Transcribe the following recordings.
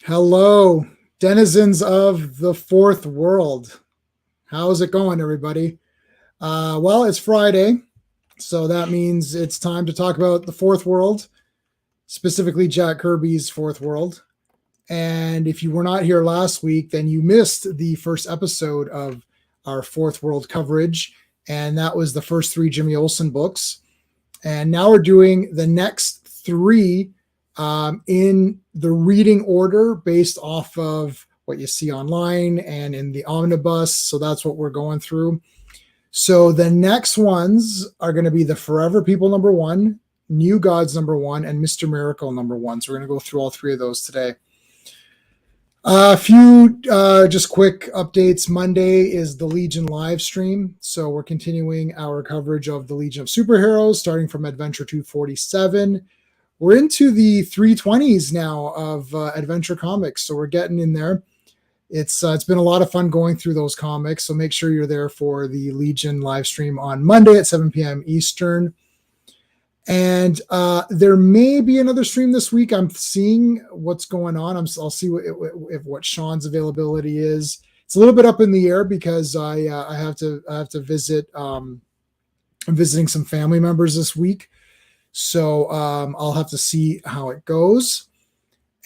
Hello, denizens of the fourth world. How's it going, everybody? Well, it's Friday, so that means it's time to talk about the fourth world, specifically Jack Kirby's fourth world. And if you were not here last week, then you missed the first episode of our fourth world coverage, and that was the first three Jimmy Olsen books. And now we're doing the next three in the reading order based off of what you see online and in the omnibus. So that's what we're going through. So the next ones are going to be the Forever People #1, New Gods #1, and Mr. Miracle #1. So we're going to go through all three of those today. A few just quick updates. Monday is the Legion live stream. So we're continuing our coverage of the Legion of Superheroes, starting from Adventure 247. We're into the 320s now of Adventure Comics. So we're getting in there. It's been a lot of fun going through those comics. So make sure you're there for the Legion live stream on Monday at 7 p.m. Eastern. And there may be another stream this week. I'm seeing what's going on. I'll see what Sean's availability is. It's a little bit up in the air because I have to visit. I'm visiting some family members this week, so I'll have to see how it goes.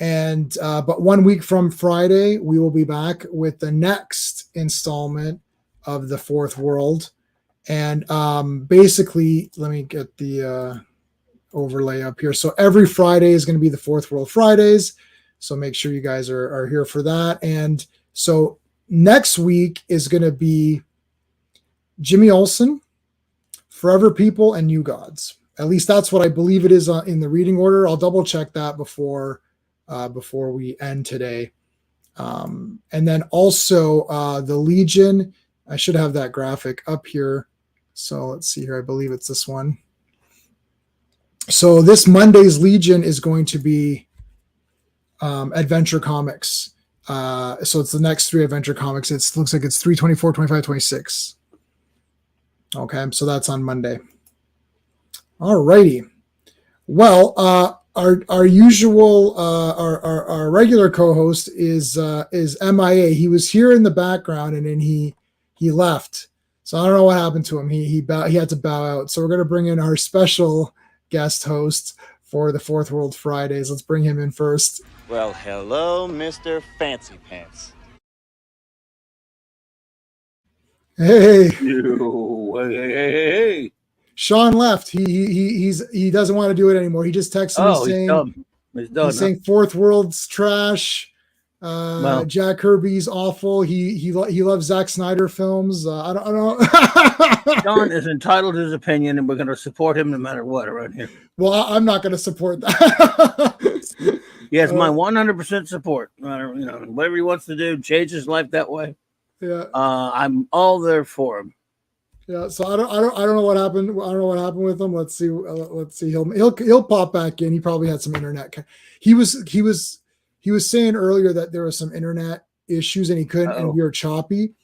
And but 1 week from Friday, we will be back with the next installment of the Fourth World. And basically, let me get the overlay up here. So every Friday is going to be the Fourth World Fridays. So make sure you guys are here for that. And so next week is going to be Jimmy Olsen, Forever People, and New Gods. At least that's what I believe it is in the reading order. I'll double check that before we end today. And then also the Legion. I should have that graphic up here. So let's see here. I believe it's this one. So this Monday's Legion is going to be Adventure Comics. So it's the next three Adventure Comics. It looks like it's 324, 25, 26. Okay, so that's on Monday. All righty. Well, our usual our regular co-host is MIA. He was here in the background and then he left. So I don't know what happened to him. He had to bow out. So we're going to bring in our special guest host for the Fourth World Fridays. Let's bring him in first. Well, hello, Mr. Fancy Pants. Hey. Hey. Sean left. He doesn't want to do it anymore. He just texted me saying he's saying Fourth World's trash. Jack Kirby's awful. He loves Zack Snyder films. I don't know. John is entitled to his opinion, and we're going to support him no matter what around here. Well, I'm not going to support that. He has my 100% support. Whatever he wants to do, change his life that way. Yeah, I'm all there for him. Yeah, so I don't know what happened. I don't know what happened with him. Let's see. He'll pop back in. He probably had some internet. He was saying earlier that there were some internet issues and he couldn't, and we were choppy.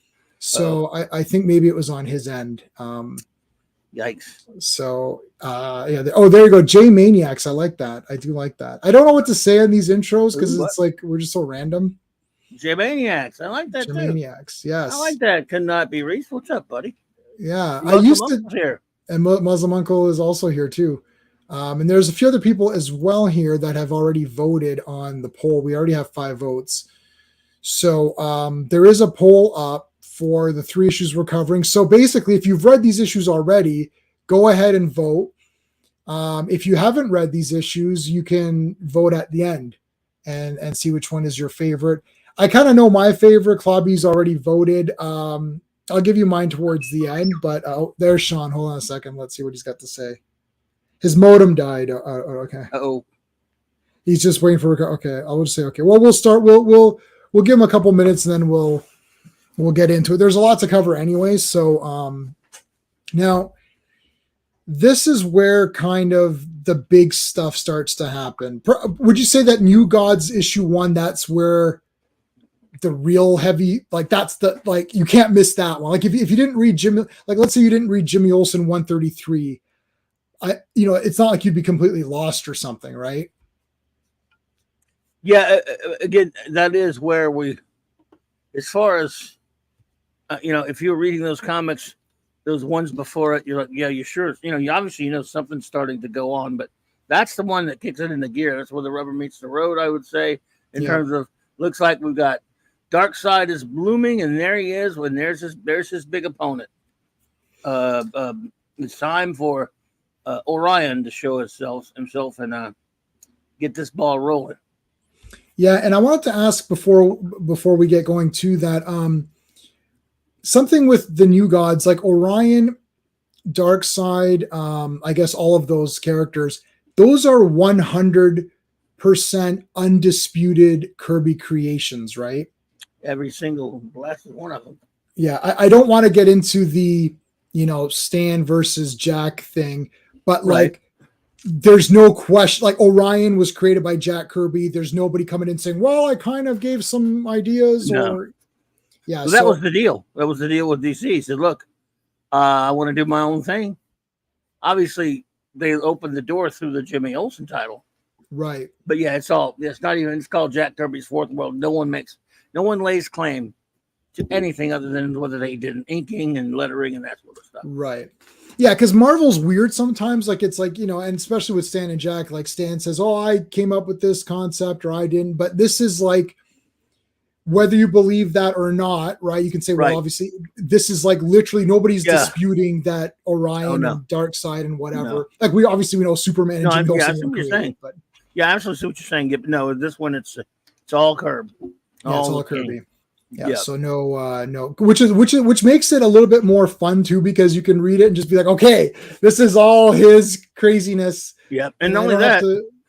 So I think maybe it was on his end. Yikes. So yeah. There you go. J Maniacs. I like that. I do like that. I don't know what to say on these intros because it's like we're just so random. J Maniacs. I like that J too. Maniacs. Yes. I like that. Could not be Reese. What's up, buddy? Yeah. I used to here. And Muslim Uncle is also here too. And there's a few other people as well here that have already voted on the poll. We already have 5 votes. So there is a poll up for the 3 issues we're covering. So basically, if you've read these issues already, go ahead and vote. If you haven't read these issues, you can vote at the end and see which one is your favorite. I kind of know my favorite. Clobby's already voted. I'll give you mine towards the end, but there's Sean. Hold on a second. Let's see what he's got to say. His modem died. Okay. He's just waiting for. Okay, I'll just say okay. Well, we'll start. We'll give him a couple minutes and then we'll get into it. There's a lot to cover anyway. So now this is where kind of the big stuff starts to happen. Would you say that New Gods issue 1? That's where the real heavy, like that's the, like you can't miss that one. Like if you didn't read Jimmy, like let's say you didn't read Jimmy Olsen 133, it's not like you'd be completely lost or something, right? Yeah, again, that is where we, as far as if you're reading those comics, those ones before it, you're like, yeah, you sure, you obviously something's starting to go on, but that's the one that kicks it into gear. That's where the rubber meets the road, I would say, in terms of looks like we've got Darkseid is blooming, and there he is. When there's his big opponent. It's time for Orion to show himself and get this ball rolling. Yeah, and I wanted to ask before we get going to that, something with the new gods like Orion, Darkseid, I guess all of those characters, those are 100% undisputed Kirby creations, right? Every single last one of them. Yeah, I don't want to get into the Stan versus Jack thing, but like there's no question, like Orion was created by Jack Kirby. There's nobody coming in saying, well, I kind of gave some ideas or yeah. So that was the deal. That was the deal with DC. He said, look, I want to do my own thing. Obviously, they opened the door through the Jimmy Olsen title. Right. But yeah, it's called Jack Kirby's Fourth World. No one lays claim to anything other than whether they did inking and lettering and that sort of stuff. Right. Yeah, because Marvel's weird sometimes. Like it's like, and especially with Stan and Jack, like Stan says, oh, I came up with this concept or I didn't. But this is like, whether you believe that or not, right? You can say, well, obviously, this is like literally nobody's disputing that Orion and Darkseid and whatever. No. Like we know Superman and Jim Dawson were created, but I absolutely see what you're saying. No, this one it's all Kirby. Yeah, it's all Kirby. Yeah, so no, which makes it a little bit more fun too, because you can read it and just be like, okay, this is all his craziness. Yep, and not only that,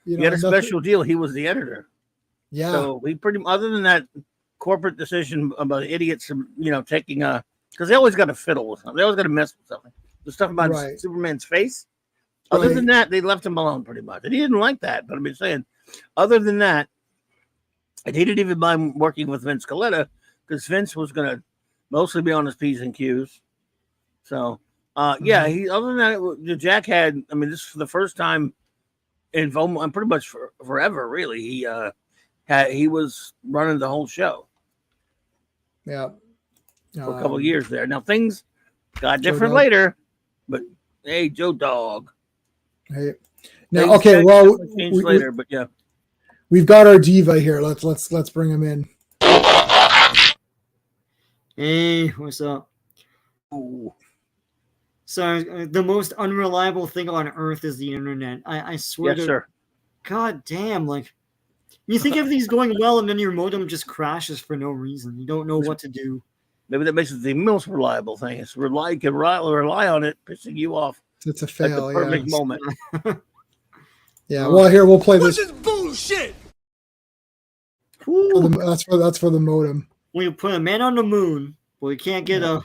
he had a special deal. He was the editor. Yeah. So he other than that corporate decision about idiots, taking because they always got to fiddle with something. They always got to mess with something. The stuff about Superman's face. Other than that, they left him alone pretty much. And he didn't like that. But I've been saying, other than that, and he didn't even mind working with Vince Coletta, because Vince was going to mostly be on his P's and Q's. So, he. Other than that, Jack had. I mean, this is for the first time in pretty much forever. Really, he was running the whole show. Yeah, for a couple of years there. Now things got different later, but hey, Joe Dog. Hey, now okay. Well, later, but yeah, we've got our diva here. Let's bring him in. Hey, what's up? Ooh. So the most unreliable thing on earth is the internet. I swear yes, sir. God damn, like you think everything's going well and then your modem just crashes for no reason. You don't know what to do. Maybe that makes it the most reliable thing. It's you can rely on it, pissing you off. It's a fail. At the perfect moment. Yeah. Well, here we'll play this. This is bullshit. That's for the modem. We put a man on the moon, but we can't get a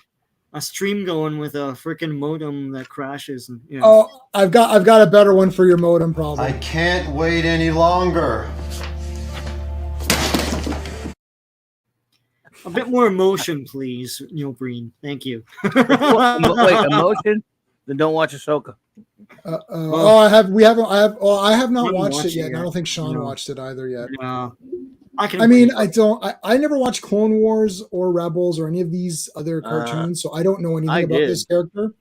stream going with a freaking modem that crashes. And, Oh, I've got a better one for your modem, probably. I can't wait any longer. A bit more emotion, please, Neil Breen. Thank you. Wait, emotion? Then don't watch Ahsoka. I have not watched it yet. And I don't think Sean watched it either yet. Yeah. I never watched Clone Wars or Rebels or any of these other cartoons, so I don't know anything about this character.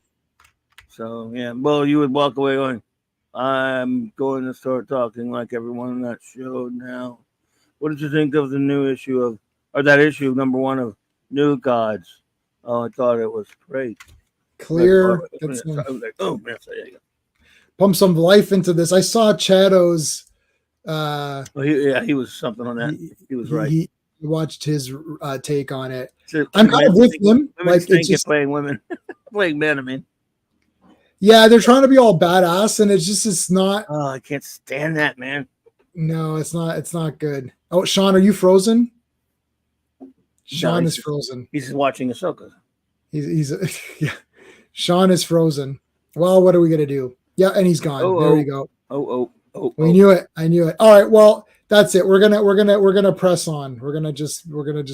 So yeah, well, you would walk away going, I'm going to start talking like everyone on that show now. What did you think of the new issue that issue number 1 of New Gods? Oh, I thought it was great. Clear. Pump some life into this. I saw Chado's. He was something on that. He was right. He watched his take on it. I'm kind of with him. Like it's just playing women, playing men. I mean, yeah, they're trying to be all badass, and it's not. Oh, I can't stand that, man. No, it's not. It's not good. Oh, Sean, are you frozen? Sean is frozen. He's watching Ahsoka. He's yeah. Sean is frozen. Well, what are we gonna do? Yeah, and he's gone. There you go. We knew it. I knew it. All right. Well, that's it. We're gonna press on. We're gonna just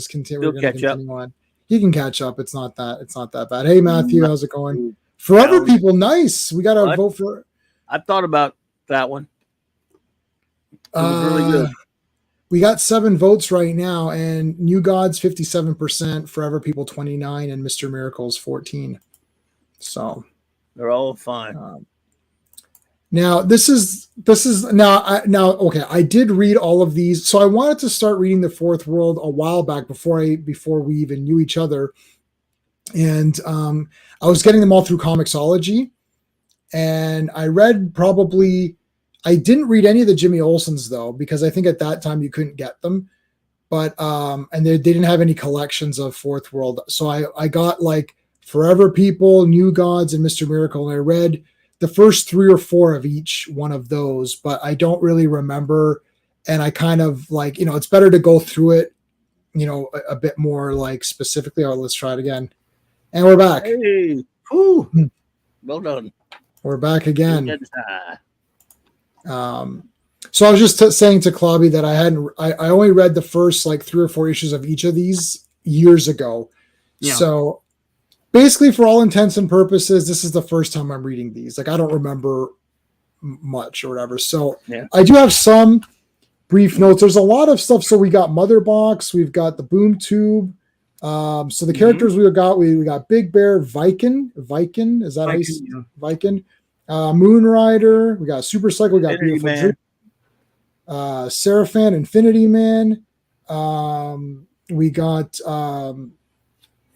continue. We're gonna continue on. He can catch up. It's not that bad. Hey Matthew, how's it going? Forever people, nice. We gotta vote for. I thought about that one. It was really good. we got 7 votes right now, and New Gods 57%, Forever People 29, and Mr. Miracles 14. So they're all fine. Now this is okay. I did read all of these, so I wanted to start reading the Fourth World a while back before we even knew each other, and I was getting them all through Comixology, and I read probably. I didn't read any of the Jimmy Olsens though, because I think at that time you couldn't get them, but and they didn't have any collections of Fourth World, so I got like Forever People, New Gods, and Mr. Miracle, and I read the first 3 or 4 of each one of those, but I don't really remember. And I kind of like, it's better to go through it, a bit more like specifically. Oh, let's try it again. And we're back. Hey, whew. Well done. We're back again. So I was just saying to Clobby that I only read the first like 3 or 4 issues of each of these years ago. Yeah. So basically, for all intents and purposes, this is the first time I'm reading these. Like, I don't remember much or whatever. So yeah. I do have some brief notes. There's a lot of stuff. So we got Mother Box. We've got the Boom Tube. So the characters we got Big Bear, Viking. Is that how you say Viking? Moon Rider. We got Super Cycle. We got Infinity Beautiful Dream. Seraphan, Infinity Man. We got...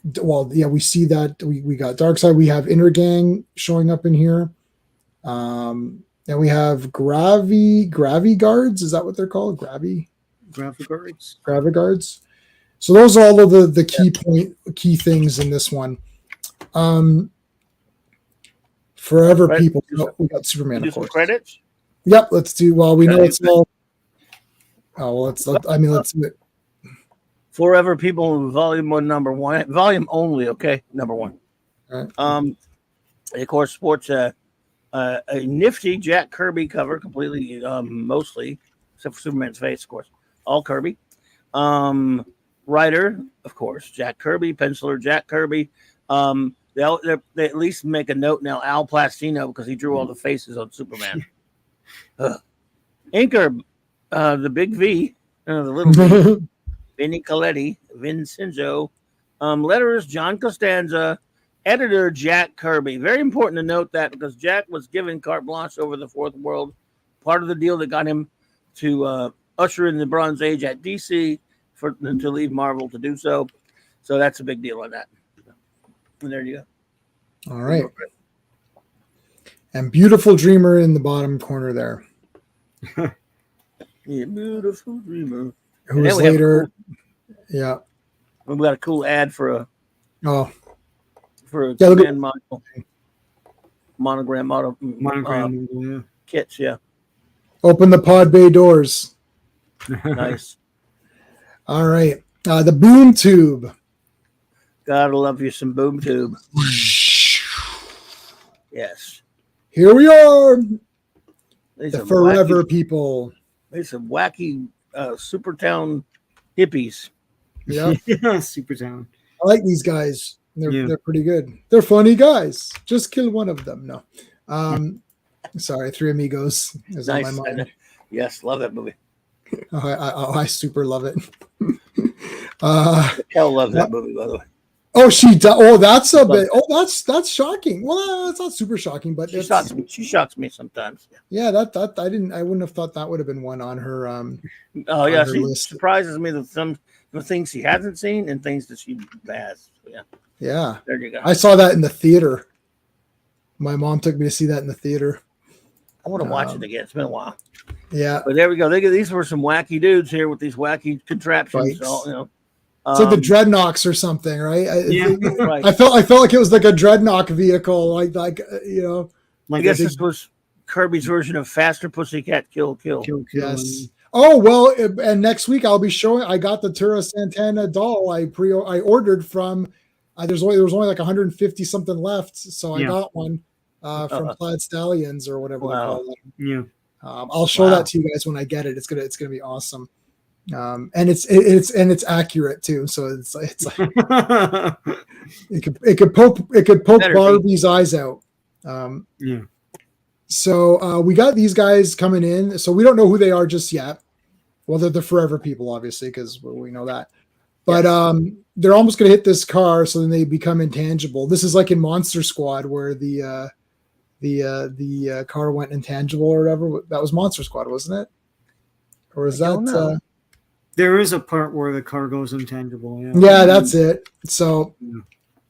we see that we got Darkseid. We have Inner Gang showing up in here. And we have Gravy Guards. Is that what they're called? Gravy Guards. So those are all of the key things in this one. Forever People. We got Superman, of course. Credits. Yep. Let's do. Well, we know it's all. Oh well. Let's do it. Forever People, Volume 1, Number 1, Volume only. Okay, Number 1. Right. Of course, sports a nifty Jack Kirby cover, completely, mostly, except for Superman's face, of course, all Kirby. Writer, of course, Jack Kirby, penciler Jack Kirby. They at least make a note now, Al Plastino, because he drew all the faces on Superman. Inker, the big V, the little V. Vinny Coletti, Vincenzo, letterers John Costanza, editor Jack Kirby. Very important to note that, because Jack was given carte blanche over the Fourth World, part of the deal that got him to usher in the Bronze Age at DC to leave Marvel to do so. So that's a big deal on that. And there you go. All right. And Beautiful Dreamer in the bottom corner there. Yeah, Beautiful Dreamer. Who was later? Yeah. We got a cool ad for a monogram kits. Yeah. Open the pod bay doors. Nice. All right. The Boom Tube. Gotta love you some Boom Tube. Yes. Here we are. The Forever People. There's some wacky Supertown hippies. Yeah. Supertown. I like these guys. They're pretty good. They're funny guys. Just kill one of them. No. Sorry, Three Amigos is on my mind. Yes, love that movie. I super love it. Kel loves that movie, by the way. Oh, she does. Oh, that's a bit. Oh, that's shocking. Well, it's not super shocking, but she shocks me sometimes. Yeah, that I wouldn't have thought that would have been one on her. She surprises me with some the things she hasn't seen and things that she has. So, yeah. There you go. I saw that in the theater. My mom took me to see that in the theater. I want to watch it again. It's been a while. Yeah, but there we go. These were some wacky dudes here with these wacky contraptions. So, it's like the Dreadnoks or something, right? Right. I felt like it was like a Dreadnok vehicle, like I guess this was Kirby's version of Faster Pussycat Kill. Yes. Oh well, and next week I'll be showing. I got the Tura Santana doll. I ordered from. There was only like 150 something left, so I got one from Plaid Stallions or whatever they call them. Yeah. I'll show that to you guys when I get it. It's gonna be awesome. And it's accurate too. So it's like it could poke Barbie's eyes out. So we got these guys coming in. So we don't know who they are just yet. Well, they're the forever people, obviously, because we know that. But they're almost going to hit this car, so then they become intangible. This is like in Monster Squad, where the car went intangible or whatever. That was Monster Squad, wasn't it? Or is that? There is a part where the car goes intangible. Yeah, that's it. So,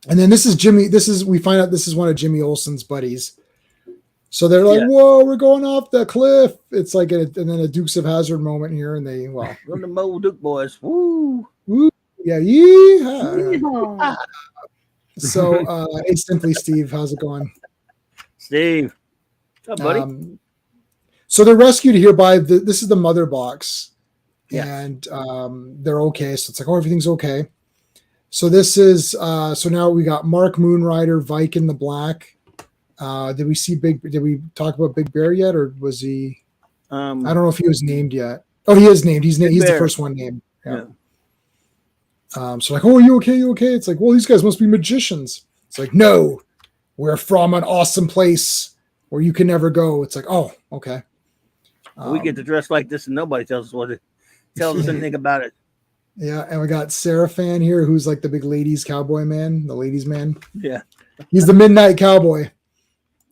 and then this is Jimmy. We find out this is one of Jimmy Olsen's buddies. So they're like, "Whoa, we're going off the cliff!" It's like, and then a Dukes of Hazzard moment here, and they run the Mo Duke boys. Woo, woo, yeah, yeehaw. So, hey, Simply Steve, how's it going, Steve? What's up, buddy? So they're rescued here by this is the mother box, yes. And they're okay. So it's like, oh, everything's okay. So this is so now we got Mark Moonrider, Viking the Black. Did we talk about Big Bear yet, or was he? I don't know if he was named yet. Oh, he is named. He's the first one named. Yeah. So like, oh, are you okay? You okay? It's like, well, these guys must be magicians. It's like, no, we're from an awesome place where you can never go. It's like, oh, okay. We get to dress like this, and nobody tells us anything about it. Yeah, and we got Seraphan here, who's like the big ladies cowboy man, the ladies man. Yeah, he's the midnight cowboy.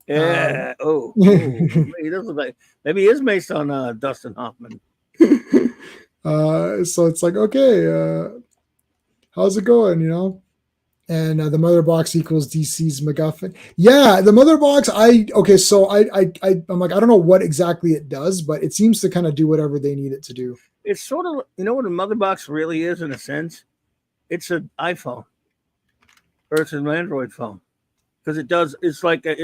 Yeah. He does look like maybe he is based on Dustin Hoffman. So it's like, okay, how's it going? You know, and the mother box equals DC's MacGuffin. Yeah, the mother box. I'm like, I don't know what exactly it does, but it seems to kind of do whatever they need it to do. It's sort of, you know what a mother box really is in a sense? It's an iPhone or it's an Android phone because it does. It's like the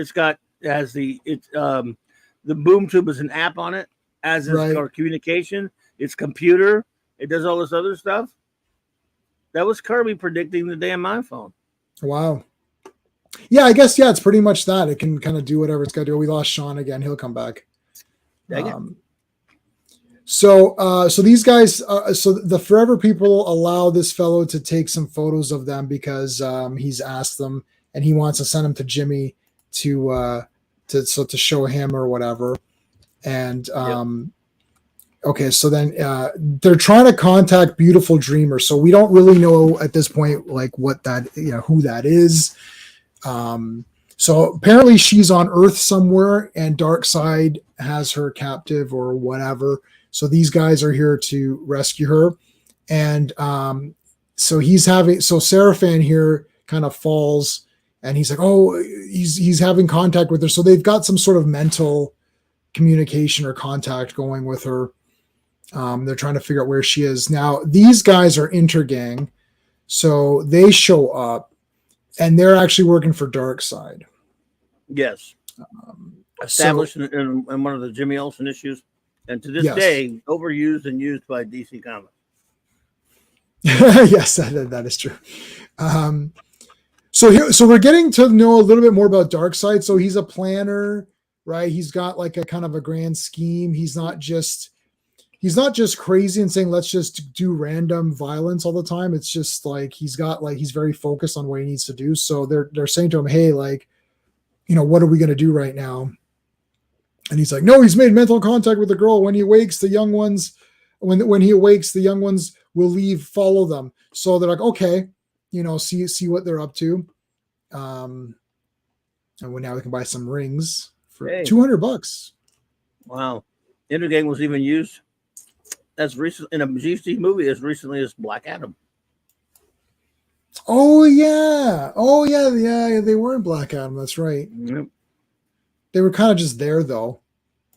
boom tube is an app on it, as is our communication. It's computer. It does all this other stuff. That was Kirby predicting the damn iPhone. Wow. Yeah, I guess it's pretty much that. It can kind of do whatever it's got to do. We lost Sean again. He'll come back. So these guys, so the Forever people allow this fellow to take some photos of them because he's asked them, and he wants to send them to Jimmy to show him or whatever. And okay, so then they're trying to contact Beautiful Dreamer. So we don't really know at this point like what that, who that is. So apparently she's on Earth somewhere, and Darkseid has her captive or whatever. So these guys are here to rescue her. And so Seraphan here kind of falls, and he's like, oh, he's having contact with her. So they've got some sort of mental communication or contact going with her. They're trying to figure out where she is. Now, these guys are Intergang. So they show up, and they're actually working for Darkseid. Yes. Established in one of the Jimmy Olsen issues. And to this day, overused and used by DC Comics. Yes, that is true. So we're getting to know a little bit more about Darkseid. So he's a planner, right? He's got like a kind of a grand scheme. He's not just crazy and saying let's just do random violence all the time. It's just like he's very focused on what he needs to do. So they're saying to him, hey, like, what are we going to do right now? And he's like, no, he's made mental contact with the girl. When he awakes, the young ones, when he awakes, the young ones will leave, follow them. So they're like, okay, see what they're up to. And now we can buy some rings for $200. Wow. Intergang was even used as recent in a DC movie as recently as Black Adam. Oh yeah. They were in Black Adam. That's right. Yep. They were kind of just there though,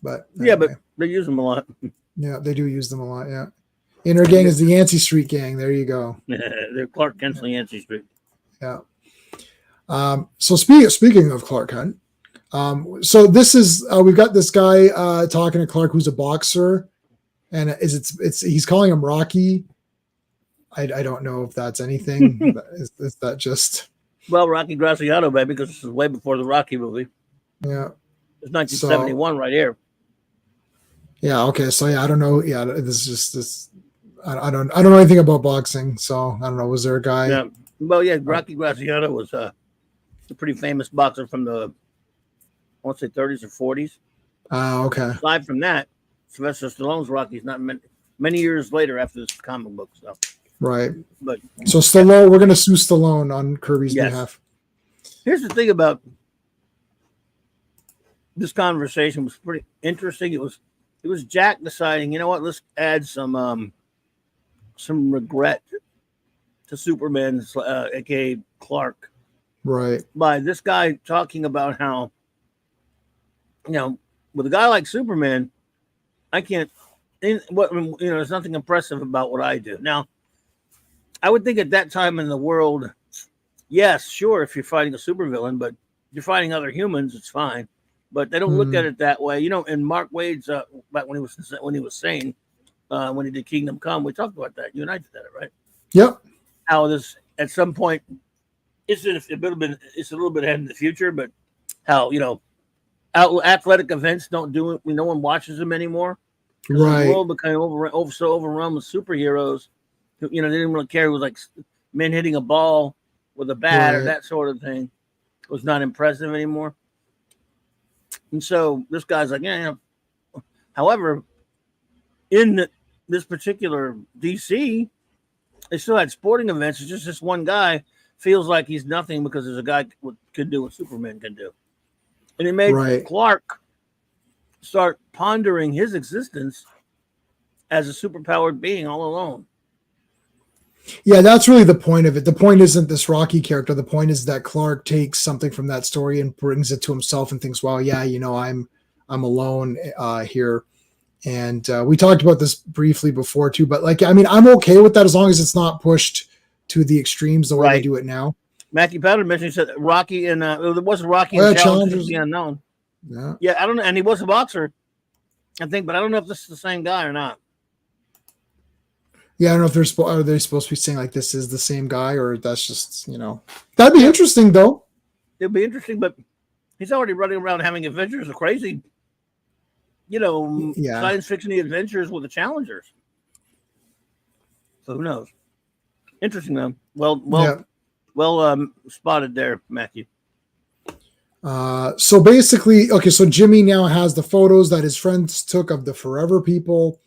but anyway. But they use them a lot. Yeah, they do use them a lot. Yeah, Intergang is the Yancey Street gang. There you go. They're Clark Kent's Yancey Street. Yeah. So speaking of Clark Kent, so this is we've got this guy talking to Clark, who's a boxer, and he's calling him Rocky. I don't know if that's anything. is that just Rocky Graziano, baby, because this is way before the Rocky movie. Yeah. It's 1971 right here. Yeah. Okay. So I don't know. Yeah. This is just this. I don't know anything about boxing. So I don't know. Was there a guy? Yeah. Well, yeah. Rocky Graziano was a pretty famous boxer from the, I want to say 30s or 40s. Okay. Aside from that, Sylvester Stallone's Rocky's not meant. many years later after this comic book stuff. Right. But so Stallone, we're gonna sue Stallone on Kirby's Yes. behalf. here's the thing about this conversation was pretty interesting. It was Jack deciding, you know what, let's add some regret to Superman's aka Clark Right. by this guy talking about how, with a guy like Superman, I can't there's nothing impressive about what I do. Now, I would think at that time in the world, yes, sure, if you're fighting a supervillain, but if you're fighting other humans, it's fine. But they don't look at it that way. And Mark Wade's back when he was saying when he did Kingdom Come, we talked about that. You and I did that, right? Yep. How this at some point it's a little bit ahead in the future, but how athletic events don't do it. No one watches them anymore. Right. The world became so overrun with superheroes. They didn't really care. It was like men hitting a ball with a bat or that sort of thing. It was not impressive anymore. And so this guy's like, However, in this particular DC, they still had sporting events. It's just this one guy feels like he's nothing because there's a guy could do what Superman can do. And it made Clark start pondering his existence as a superpowered being all alone. Yeah, that's really the point of it. The point isn't this Rocky character. The point is that Clark takes something from that story and brings it to himself and thinks, well, yeah, I'm alone here. And we talked about this briefly before too, but I'm okay with that as long as it's not pushed to the extremes the way they do it now. Matthew Powder mentioned, he said Rocky and there wasn't Rocky and Challengers the Unknown. Yeah, I don't know. And he was a boxer, I think, but I don't know if this is the same guy or not. Yeah, I don't know if are they supposed to be saying like this is the same guy or that's just, that'd be interesting though. It'd be interesting, but he's already running around having adventures of crazy, science fiction adventures with the Challengers. So who knows? Interesting though. Well spotted there, Matthew. So basically, so Jimmy now has the photos that his friends took of the Forever People.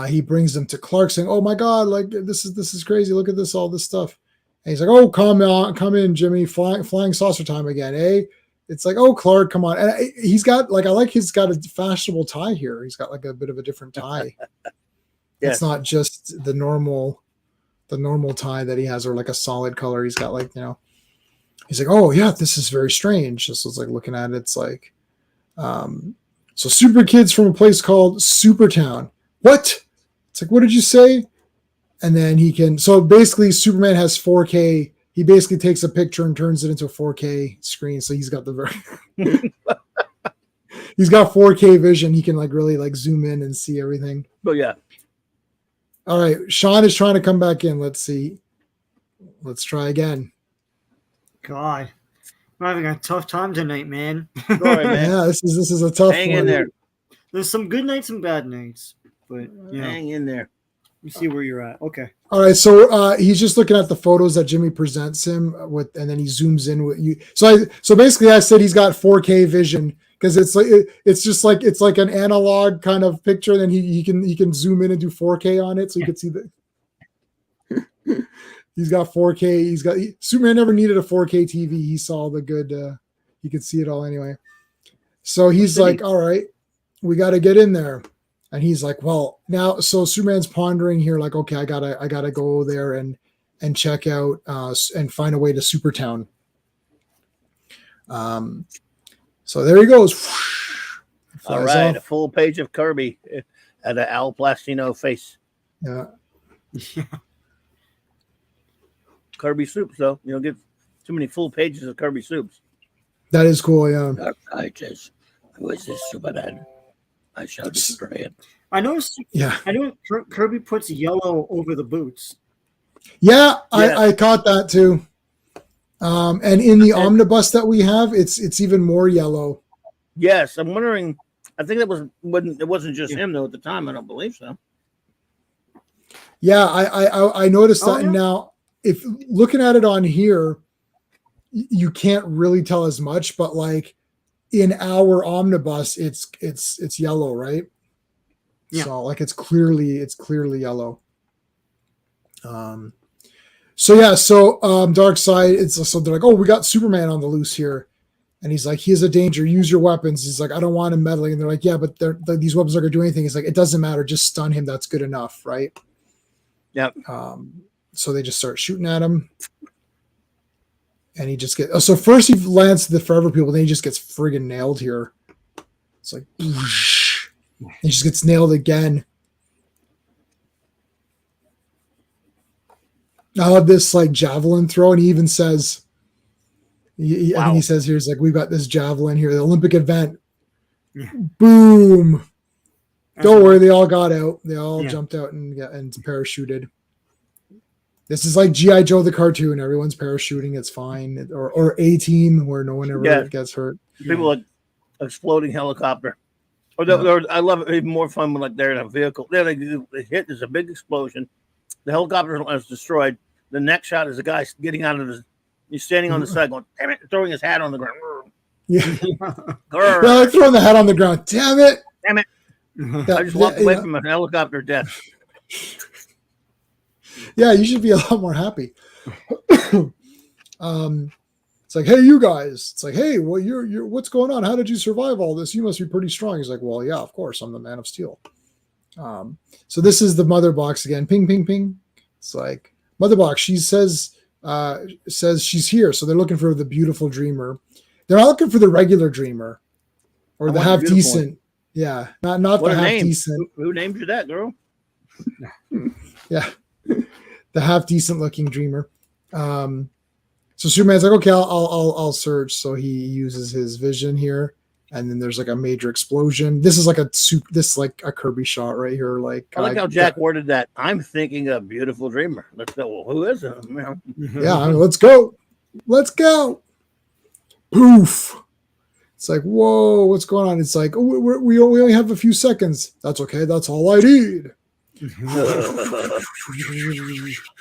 He brings them to Clark saying, oh my God, like this is crazy. Look at this, all this stuff. And he's like, oh, come in, Jimmy, flying saucer time again. Eh? It's like, oh, Clark, come on. And he's got he's got a fashionable tie here. He's got like a bit of a different tie. It's not just the normal tie that he has or like a solid color. He's got he's like, oh yeah, this is very strange. Just was like looking at it. It's like, so super kids from a place called Supertown. What? It's like, what did you say? And then so basically Superman has 4K. He basically takes a picture and turns it into a 4K screen. So he's got he's got 4K vision. He can really zoom in and see everything. But yeah. All right. Sean is trying to come back in. Let's see. Let's try again. God, I'm having a tough time tonight, man. Sorry, man. Yeah, this is a tough Hang one. in there. There's some good nights and bad nights, but hang in there. You see where you're at. Okay. All right. So he's just looking at the photos that Jimmy presents him with, and then he zooms in with you. So basically, I said he's got 4K vision because it's like an analog kind of picture. And then he can zoom in and do 4K on it, so you can see the. He's got 4K. Superman never needed a 4K TV. He saw the good. He could see it all anyway. So he's like, all right, we got to get in there. And he's like, well, now, so Superman's pondering here, like, okay, I gotta go there and check out and find a way to Supertown. So there he goes. All right, a full page of Kirby at an Al Plastino face. Yeah. Kirby soups, though. You don't get too many full pages of Kirby soups. That is cool, yeah. Who is this Superman? I shall destroy it. I noticed. Yeah. I know Kirby puts yellow over the boots. Yeah, I caught that too. And in the omnibus that we have, it's even more yellow. Yes, I'm wondering. I think it wasn't just him though at the time. I don't believe so. Yeah, I noticed that. And now, if looking at it on here, you can't really tell as much, but like in our omnibus, it's yellow, right? Yeah. So like it's clearly yellow. So Dark Side, it's so they're like, oh, we got Superman on the loose here. And he's like, he is a danger. Use your weapons. He's like, I don't want him meddling. And they're like, yeah, but these weapons aren't going to do anything. He's like, it doesn't matter. Just stun him. That's good enough, right? Yep. So they just start shooting at him. And he just gets... So first he lands the Forever People. Then he just gets friggin' nailed here. It's like... Whoosh, he just gets nailed again. I love this like javelin throw. And he even says... I think he says here, he's like, we've got this javelin here, the Olympic event. Yeah. Boom. Don't worry, they all got out. They all jumped out and parachuted. This is like G.I. Joe the cartoon. Everyone's parachuting. It's fine. Or A-Team where no one ever gets hurt. People like exploding helicopter. Or I love it even more fun when like they're in a vehicle. They hit, there's a big explosion. The helicopter is destroyed. The next shot is a guy getting out of his... He's standing on the side going, damn it, throwing his hat on the ground. Yeah. Like throwing the hat on the ground. Damn it. Damn it. I just walked away from a helicopter death. Yeah, you should be a lot more happy. It's like, hey, you guys. It's like, hey, well, you're what's going on? How did you survive all this? You must be pretty strong. He's like, well, yeah, of course. I'm the Man of Steel. So this is the mother box again. Ping, ping, ping. It's like, mother box. She says she's here. So they're looking for the beautiful dreamer. They're not looking for the regular dreamer or the half decent. Yeah. Not the half decent. Who named you that, girl? Yeah. The half decent looking dreamer. So Superman's like, okay, I'll search. So he uses his vision here. And then there's like a major explosion. This is like a Kirby shot right here. Like I like how Jack worded that. I'm thinking a beautiful dreamer. Let's go. Well, who is it? Yeah, let's go. Let's go. Poof. It's like, whoa, what's going on? It's like, oh, we only have a few seconds. That's okay. That's all I need.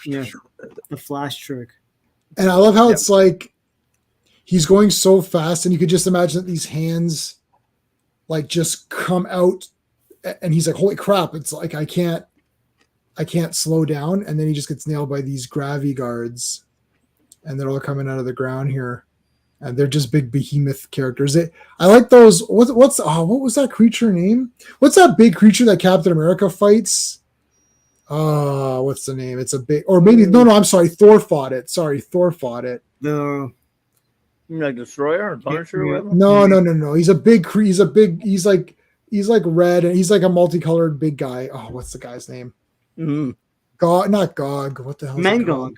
Yeah, the flash trick. And I love how it's like he's going so fast, and you could just imagine that these hands like just come out, and he's like, holy crap, it's like I can't slow down. And then he just gets nailed by these gravity guards, and they're all coming out of the ground here. And they're just big behemoth characters. I like those. What was that creature name? What's that big creature that Captain America fights? What's the name? It's a big, or maybe no. I'm sorry. Thor fought it. Thor fought it. No, like Destroyer or Punisher or whatever? No. He's a big. He's like red, and he's like a multicolored big guy. Oh, what's the guy's name? Mm-hmm. Not Gog. What the hell? Mangog.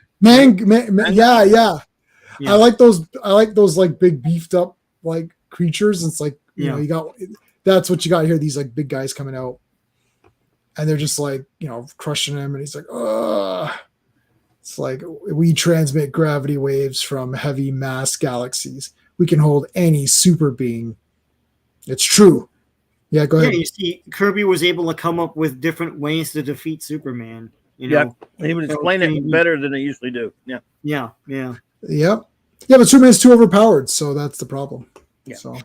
Yeah. I like those like big beefed up like creatures. It's like, you know, that's what you got here. These like big guys coming out, and they're just like, you know, crushing him. And he's like, ugh. It's like, we transmit gravity waves from heavy mass galaxies. We can hold any super being. It's true. Yeah, go ahead. Yeah, you see, Kirby was able to come up with different ways to defeat Superman. You know? Yeah, he would explain it better than they usually do. Yeah. Yeah. Yep. Yeah, but Superman's too overpowered, so that's the problem. Yeah. So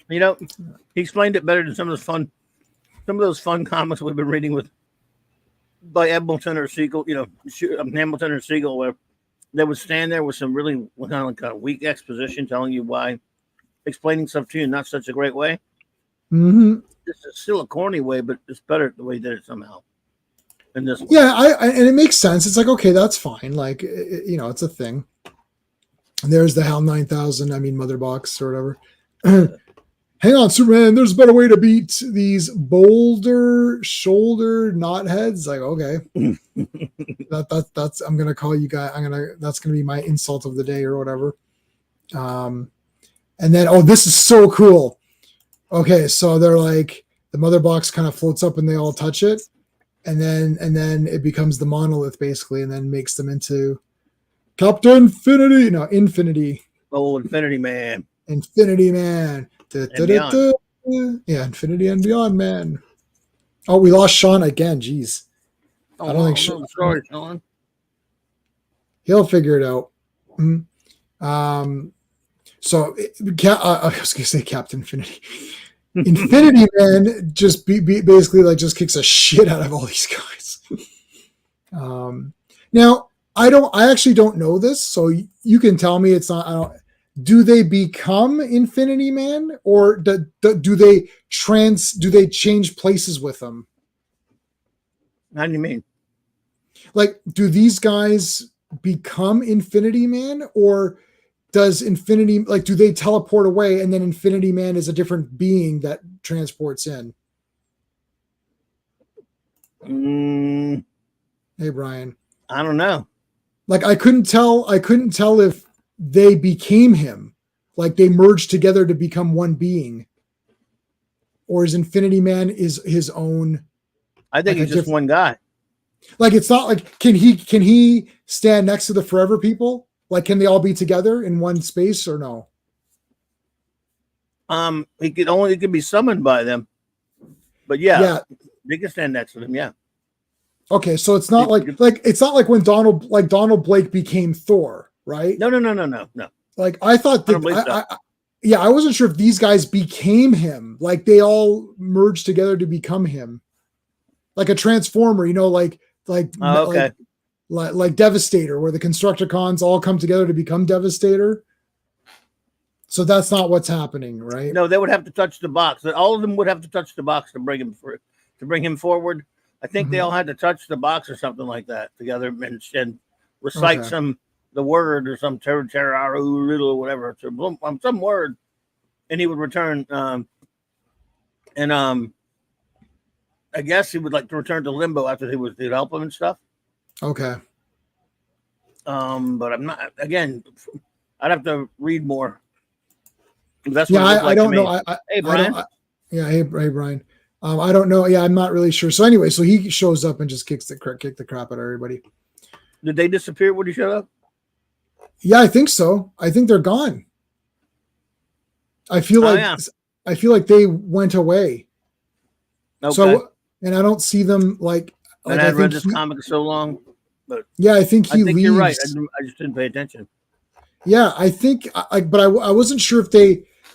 you know, he explained it better than some of those fun comics we've been reading by Hamilton or Siegel, you know, Hamilton or Siegel, where they would stand there with some really kind of like a weak exposition telling you why, explaining stuff to you in not such a great way. Mm-hmm. This is still a corny way, but it's better the way he did it somehow. In this one. Yeah, and it makes sense. It's like, okay, that's fine. Like, you know, it's a thing. And there's the HAL 9000, Mother Box or whatever. Hang on, Superman, there's a better way to beat these boulder shoulder knotheads. Like, okay. that's I'm gonna call you guys, that's gonna be my insult of the day or whatever. And then this is so cool. Okay, so they're like, the Mother Box kind of floats up and they all touch it, and then it becomes the monolith basically, and then makes them into Captain Infinity. No, Infinity. Oh, Infinity Man. Infinity Man. Yeah, Infinity and Beyond Man. Oh, we lost Sean again. Jeez. I don't think Sean. Sorry, Sean. He'll figure it out. So I was gonna say Captain Infinity. Infinity Man just basically like just kicks a shit out of all these guys. Now I actually don't know this, so you can tell me it's not. Do they become Infinity Man, or do they change places with them? How do you mean? Like, do these guys become Infinity Man, or does Infinity, like, do they teleport away and then Infinity Man is a different being that transports in? Hey, Brian. I don't know. Like, I couldn't tell if they became him, like they merged together to become one being, or is Infinity Man is his own? I think like he's just one guy. Like, it's not like, can he stand next to the Forever People? Like, can they all be together in one space or no? He could be summoned by them, but yeah, they can stand next to them. Yeah. Okay, so it's not like it's not like when Donald Blake became Thor, right? No. Like, I thought that I wasn't sure if these guys became him. Like, they all merged together to become him, like a transformer. Like Devastator, where the Constructicons all come together to become Devastator. So that's not what's happening, right? No, they would have to touch the box. All of them would have to touch the box to bring him forward. I think they all had to touch the box or something like that together and recite the word or some riddle or whatever, some word, and he would return. I guess he would like to return to Limbo after he'd help him and stuff. Okay. But I'm not. Again, I'd have to read more. That's I don't know. Hey, Brian. Hey, Brian. I don't know. Yeah, I'm not really sure. So anyway, so he shows up and just kick the crap out of everybody. Did they disappear when he showed up? Yeah, I think so. I think they're gone. I feel like they went away. Okay. So, and I don't see them like. And I read this comic so long, but yeah, I think he leaves. You're right. I just didn't pay attention. Yeah, I think, but I wasn't sure if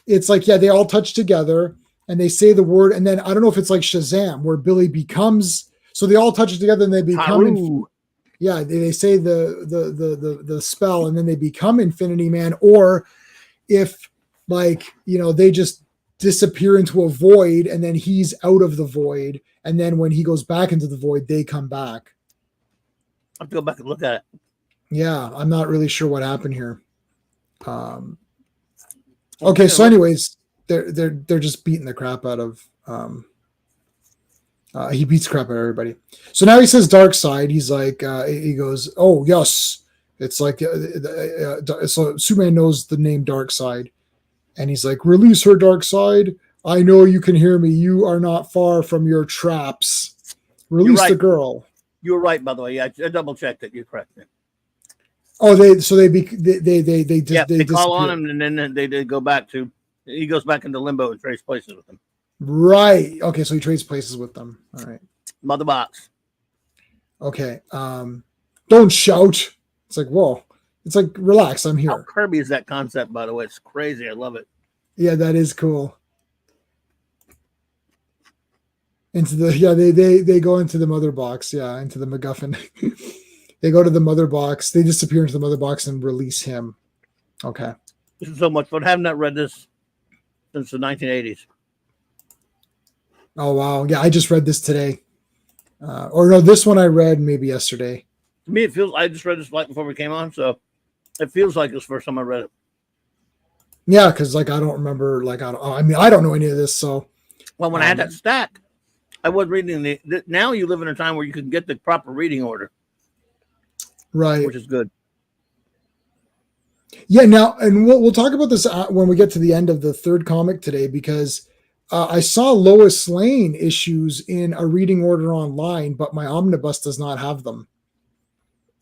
it's like, they all touch together and they say the word, and then I don't know if it's like Shazam where Billy becomes, so they all touch together and they become, they say the spell and then they become Infinity Man, or if they just disappear into a void and then he's out of the void, and then when he goes back into the void, they come back. I'll have to go back and look at it. Yeah, I'm not really sure what happened here. Okay, so anyways, they're just beating the crap out of he beats crap out of everybody. So now he says dark side. He's like he goes, oh yes, it's like so Superman knows the name Dark Side, and he's like, release her, Dark Side. I know you can hear me. You are not far from your traps. Release the girl. You were right, by the way. Yeah, I double checked it. You're correct. Oh, they call on him, and then they go back to. He goes back into Limbo and trades places with them. Right. Okay, so he trades places with them. All right. Mother box. Okay. Don't shout. It's like, whoa. It's like, relax. I'm here. How Kirby is that concept, by the way? It's crazy. I love it. Yeah, that is cool. Into the they go into the mother box. Yeah, into the MacGuffin. They go to the mother box. They disappear into the mother box and release him. Okay. This is so much fun. I have not read this since the 1980s. Oh, wow. Yeah, I just read this today. Or no, this one I read maybe yesterday. To me, it feels, I just read this right before we came on, so it feels like it's the first time I read it. Yeah, because I don't remember, I don't know any of this, so. Well, when I had that stack, I was reading now you live in a time where you can get the proper reading order. Right. Which is good. Yeah, now, and we'll talk about this when we get to the end of the third comic today, because I saw Lois Lane issues in a reading order online, but my omnibus does not have them.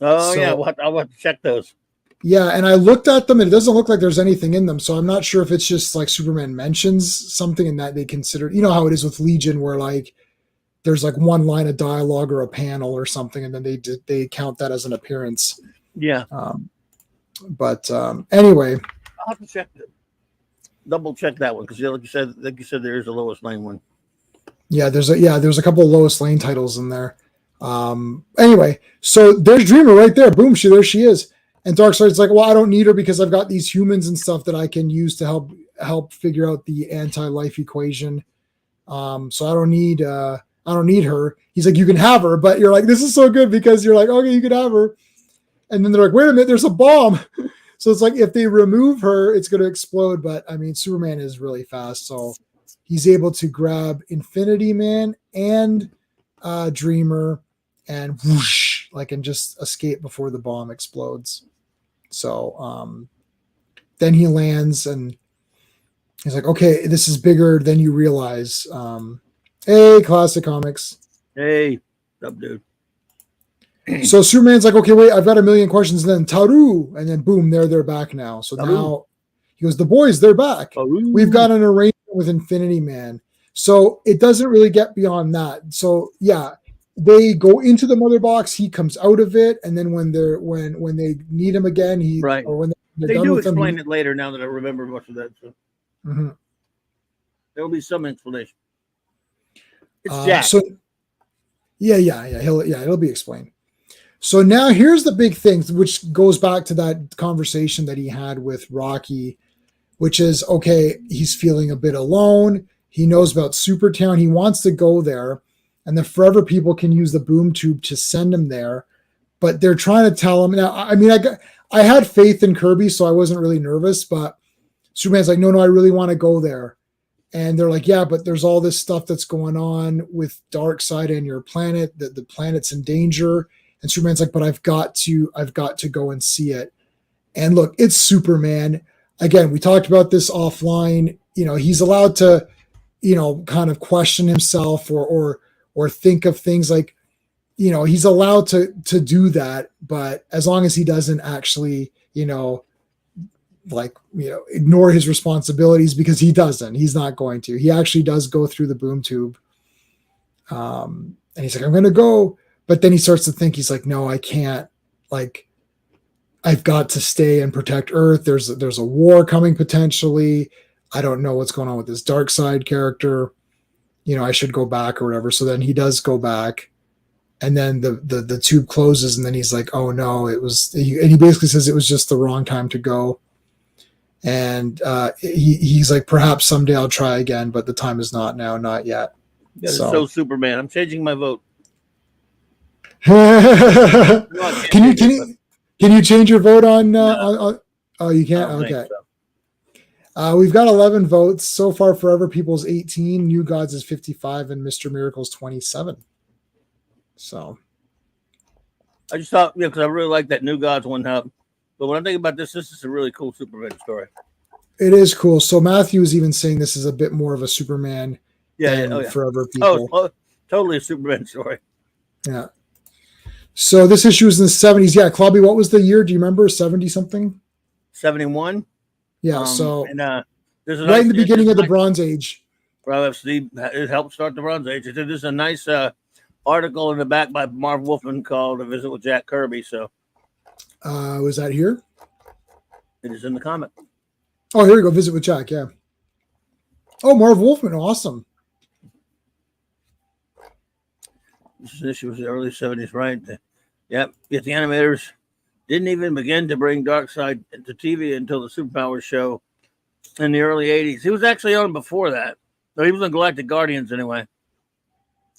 Oh, so, yeah, I'll have to check those. Yeah, and I looked at them, and it doesn't look like there's anything in them, so I'm not sure if it's just like Superman mentions something and that they consider, you know how it is with Legion, where there's one line of dialogue or a panel or something, and then they count that as an appearance. Yeah. But anyway, I'll have to check it. double check that one because like you said, there is a Lois Lane one. Yeah, there's a couple of Lois Lane titles in there. Anyway, so there's Dreamer right there. Boom, there she is. And Darkseid's like, well, I don't need her because I've got these humans and stuff that I can use to help figure out the anti-life equation. So I don't need her. He's like, you can have her, but you're like, this is so good because you're like, okay, you can have her. And then they're like, wait a minute, there's a bomb. So it's like if they remove her, it's going to explode. But I mean, Superman is really fast, so he's able to grab Infinity Man and Dreamer and whoosh, like, and just escape before the bomb explodes. So then he lands and he's like, okay, this is bigger than you realize. Hey, Classic Comics. Hey, what's up, dude? So Superman's like, okay, wait, I've got a million questions. And then Taru, and then boom, they're back now. So Taru. now he goes, the boys, they're back. Taru. We've got an arrangement with Infinity Man. So it doesn't really get beyond that. So yeah, they go into the mother box. He comes out of it, and then when they need him again, right. Or when they do explain it later. Now that I remember much of that, so there will be some explanation. It's Jack. So yeah, it'll be explained. So now here's the big thing, which goes back to that conversation that he had with Rocky, which is, okay, he's feeling a bit alone. He knows about Supertown. He wants to go there, and the Forever People can use the boom tube to send him there, but they're trying to tell him. Now, I mean, I had faith in Kirby, so I wasn't really nervous, but Superman's like, no, I really want to go there. And they're like, yeah, but there's all this stuff that's going on with Darkseid and your planet, that the planet's in danger. And Superman's like, but I've got to go and see it. And look, it's Superman. Again, we talked about this offline. You know, he's allowed to, you know, kind of question himself or think of things like, you know, he's allowed to do that. But as long as he doesn't actually, you know, like, you know, ignore his responsibilities, because he's not going to. He actually does go through the boom tube. And he's like, I'm going to go. But then he starts to think, he's like, no, I can't. Like, I've got to stay and protect Earth. There's a war coming potentially. I don't know what's going on with this Darkseid character. You know, I should go back or whatever. So then he does go back, and then the tube closes, and then he's like, oh no, and he basically says it was just the wrong time to go. And he's like, perhaps someday I'll try again, but the time is not now, not yet. Yeah, so Superman. I'm changing my vote. Can you change your vote on? Oh, you can't. Okay. So. We've got 11 votes so far. Forever People's 18, New Gods is 55, and Mr. Miracle's 27. So, I just thought, because I really like that New Gods one up. But when I think about this is a really cool Superman story. It is cool. So Matthew is even saying this is a bit more of a Superman than Forever People. Oh, totally a Superman story. Yeah. So this issue was in the 70s. Yeah, Clobby, what was the year? Do you remember? 70 something? 71. Yeah, so there's right in the beginning of the Bronze Age. Well, Steve, it helped start the Bronze Age. There's a nice article in the back by Marv Wolfman called "A Visit with Jack Kirby." So, was that here? It is in the comic. Oh, here we go. Visit with Jack. Yeah. Oh, Marv Wolfman, awesome. This issue was the early 70s, right? Yet the animators didn't even begin to bring Darkseid to TV until the Superpowers show in the early 80s. He was actually on before that. So he was on Galactic Guardians anyway.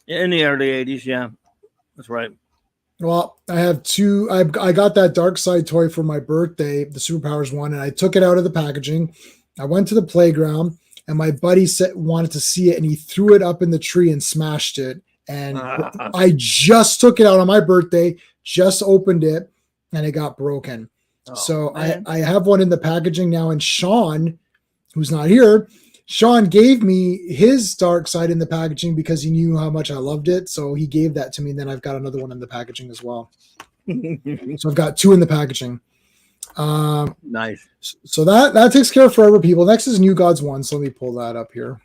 In the early 80s, yeah. That's right. Well, I have two. I got that Darkseid toy for my birthday, the Superpowers one, and I took it out of the packaging. I went to the playground, and my buddy wanted to see it, and he threw it up in the tree and smashed it. And I just took it out on my birthday, just opened it, and it got broken. Oh, so I have one in the packaging now. And Sean, who's not here, Sean gave me his Darkseid in the packaging because he knew how much I loved it. So he gave that to me. And then I've got another one in the packaging as well. So I've got two in the packaging. Nice. So that takes care of Forever People. Next is New Gods 1. So let me pull that up here.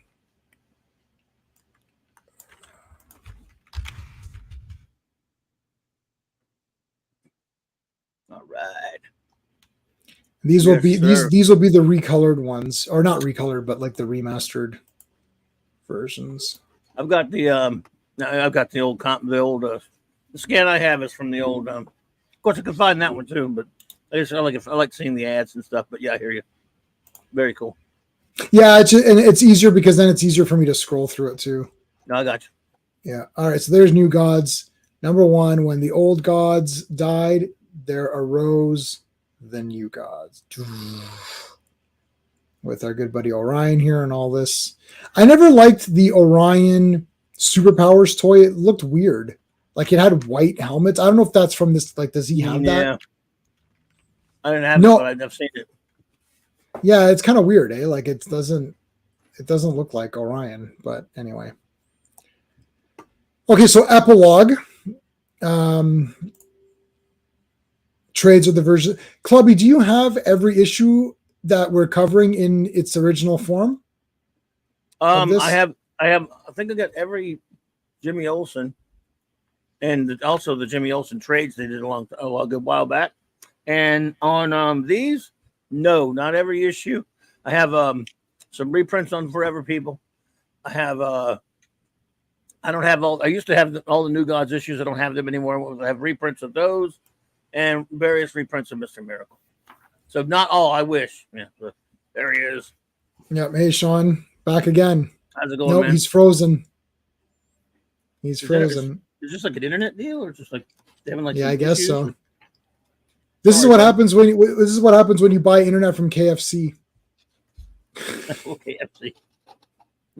All right. These will Yes, be sir. these will be the recolored ones, or not recolored, but like the remastered versions. I've got the old the scan I have is from the old. Of course, I can find that one too, but I like seeing the ads and stuff. But yeah, I hear you. Very cool. Yeah, and it's easier because then it's easier for me to scroll through it too. No, I got you. Yeah. All right. So there's new gods. Number one, when the old gods died, there arose the new gods. With our good buddy Orion here and all this. I never liked the Orion superpowers toy. It looked weird. Like it had white helmets. I don't know if that's from this. Like, does he have that? I didn't have it, but I've seen it. Yeah, it's kind of weird, eh? Like it doesn't look like Orion, but anyway. Okay, so epilogue. Trades of the version. Clubby, do you have every issue that we're covering in its original form? I think I got every Jimmy Olsen, and also the Jimmy Olsen trades they did a good while back. And on these, no, not every issue. I have some reprints on Forever People. I have I don't have all. I used to have all the New Gods issues. I don't have them anymore. I have reprints of those and various reprints of Mr. Miracle. So not all. I wish. Yeah, but there he is. Yep. Hey, Sean, back again. How's it going, nope, man? He's frozen. He's frozen. Is this like an internet deal, or just like they haven't like? Yeah, I guess so. Or... This is what happens when you buy internet from KFC. KFC.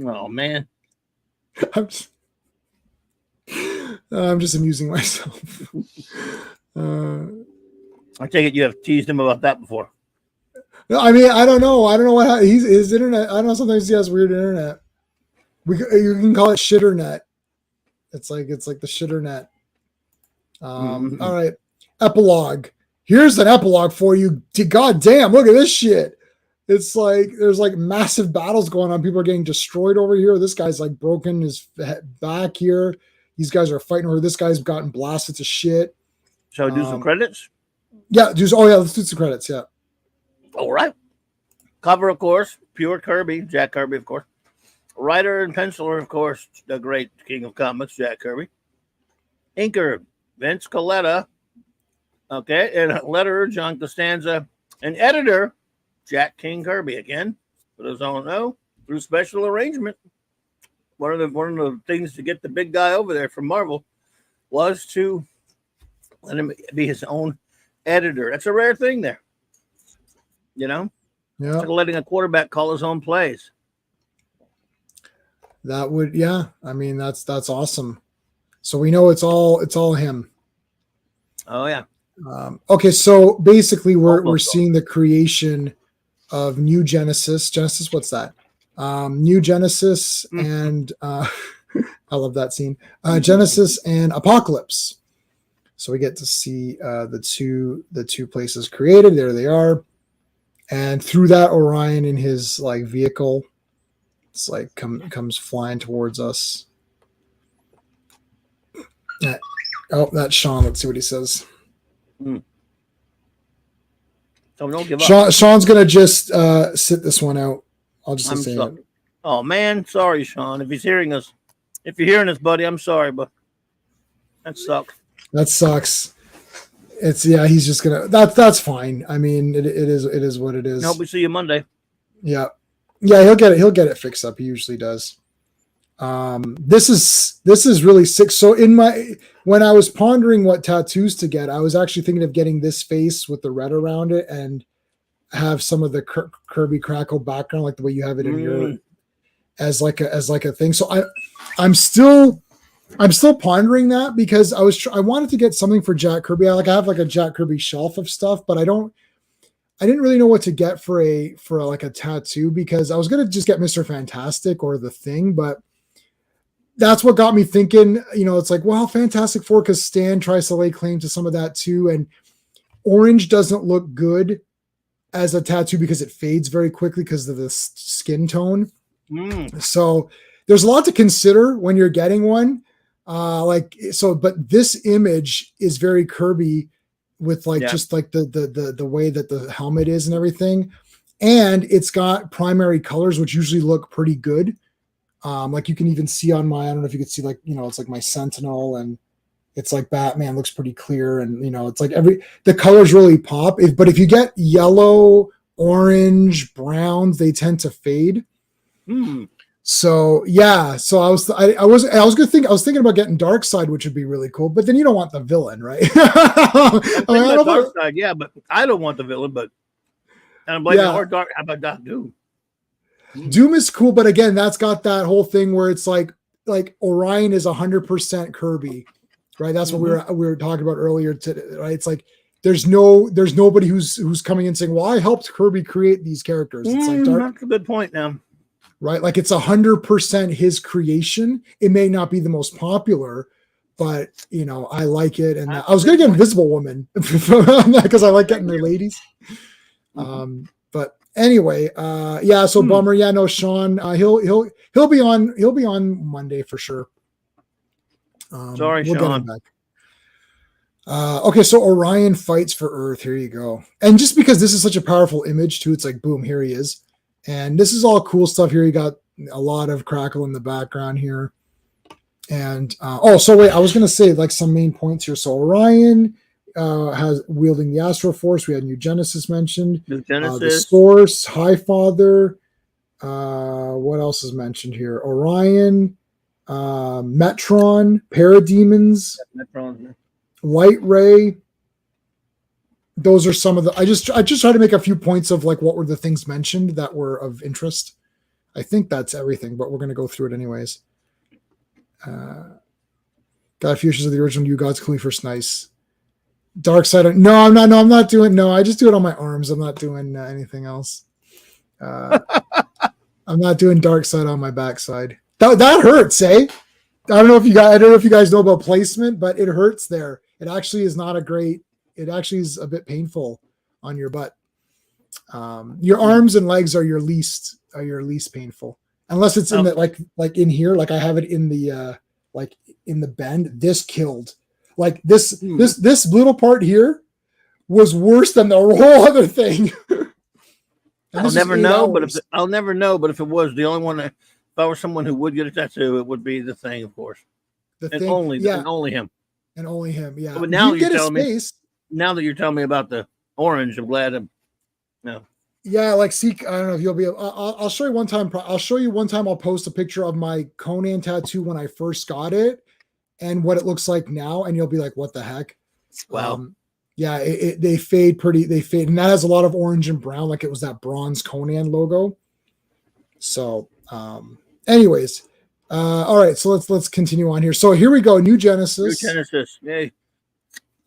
Oh man. I'm just amusing myself. I take it you have teased him about that before. No, I mean, I don't know. I don't know what his internet. I don't know. Sometimes he has weird internet. You can call it shitternet. It's like the shitternet. All right. Epilogue. Here's an epilogue for you. God damn, look at this shit. It's like there's like massive battles going on. People are getting destroyed over here. This guy's like broken his back here. These guys are fighting over. This guy's gotten blasted to shit. Shall we do some credits? Yeah, let's do some credits. Yeah. All right. Cover, of course, pure Kirby, Jack Kirby, of course. Writer and penciler, of course, the great king of comics, Jack Kirby. Inker, Vince Coletta. Okay, and letterer, John Costanza. And editor, Jack King Kirby. Again, for those who don't know, through special arrangement. One of the things to get the big guy over there from Marvel was to let him be his own editor. That's a rare thing there. You know? Yeah. It's like letting a quarterback call his own plays. That would, yeah. I mean, that's awesome. So we know it's all him. Oh yeah. Okay, so basically we're seeing the creation of New Genesis. Genesis, what's that? New Genesis and I love that scene. Genesis and Apocalypse. So we get to see the two places created. There they are. And through that, Orion in his like vehicle, it's like comes flying towards us. That's Sean. Let's see what he says. So don't give up. Sean's gonna just sit this one out. I'll just say it. Oh man, sorry, Sean. If you're hearing us, buddy, I'm sorry, but that sucks. That sucks. He's just gonna. That's fine. I mean, it is what it is. I hope we see you Monday. Yeah, he'll get it fixed up. He usually does. This is really sick. So when I was pondering what tattoos to get, I was actually thinking of getting this face with the red around it and have some of the Kirby Crackle background, like the way you have it in your as like a thing. So I'm still pondering that because I wanted to get something for Jack Kirby. I have like a Jack Kirby shelf of stuff, but I didn't really know what to get for a tattoo because I was gonna just get Mr. Fantastic or the Thing, but that's what got me thinking. It's like, well, Fantastic Four, because Stan tries to lay claim to some of that too, and orange doesn't look good as a tattoo because it fades very quickly because of the skin tone. So there's a lot to consider when you're getting one. But this image is very Kirby with like just like the way that the helmet is and everything. And it's got primary colors, which usually look pretty good. Like you can even see on my, I don't know if you could see, like, it's like my Sentinel, and it's like Batman looks pretty clear. And, it's like the colors really pop. But if you get yellow, orange, browns, they tend to fade. So yeah, so I was thinking about getting Darkseid, which would be really cool, but then you don't want the villain, right? Darkseid, yeah, but I don't want the villain, but and I'm like, or Dark. How about Doc Doom? Doom is cool, but again, that's got that whole thing where it's like Orion is 100% Kirby, right? That's what we were talking about earlier today, right? It's like there's nobody who's coming in saying, well, I helped Kirby create these characters. It's like that's a good point now. Right? Like it's 100% his creation. It may not be the most popular, but I like it. And I was going to get Invisible Woman because I like getting their ladies. But anyway, so bummer. Yeah, no, Sean, he'll be on Monday for sure. Sorry, we'll Sean. Get him back. Okay, so Orion fights for Earth. Here you go. And just because this is such a powerful image too, it's like, boom, here he is. And this is all cool stuff here. You got a lot of crackle in the background here. And so wait, I was gonna say like some main points here. So Orion has wielding the Astro Force. We had New Genesis mentioned. The Source, High Father. What else is mentioned here? Orion, Metron, Parademons, Light Ray. Those are some of the. I just try to make a few points of like what were the things mentioned that were of interest. I think that's everything, but we're going to go through it anyways. Got a few issues of the original You Gods Khalifa Nice. Darkseid. No, I'm not. No, I'm not doing. No, I just do it on my arms. I'm not doing anything else. I'm not doing Darkseid on my backside. That hurts, eh? I don't know if you guys know about placement, but it hurts there. It actually is not a great. It actually is a bit painful on your butt. Your arms and legs are your least painful, unless it's in the like in here. Like I have it in the like in the bend. This killed. Like this little part here was worse than the whole other thing. I'll never know, but if it was the only one that, if I were someone who would get a tattoo, it would be the Thing, of course. Only him. And only him, yeah. But now you're telling me. Now that you're telling me about the orange, I'm glad. Yeah, like see, I don't know if you'll be. I'll show you one time. I'll show you one time. I'll post a picture of my Conan tattoo when I first got it, and what it looks like now, and you'll be like, "What the heck?" Wow. Yeah, they fade, and that has a lot of orange and brown, like it was that bronze Conan logo. So, anyways, all right. So let's continue on here. So here we go. New Genesis. Yay.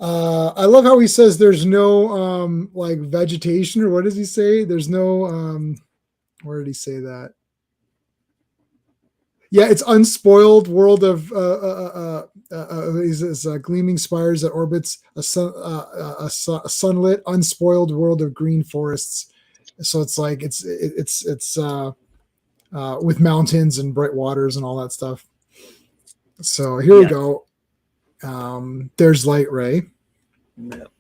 I love how he says there's no like vegetation, or what does he say? There's no where did he say that? Yeah, it's unspoiled world of gleaming spires that orbits a sunlit, unspoiled world of green forests. So it's like it's with mountains and bright waters and all that stuff. So here we go. There's Light Ray. Yep.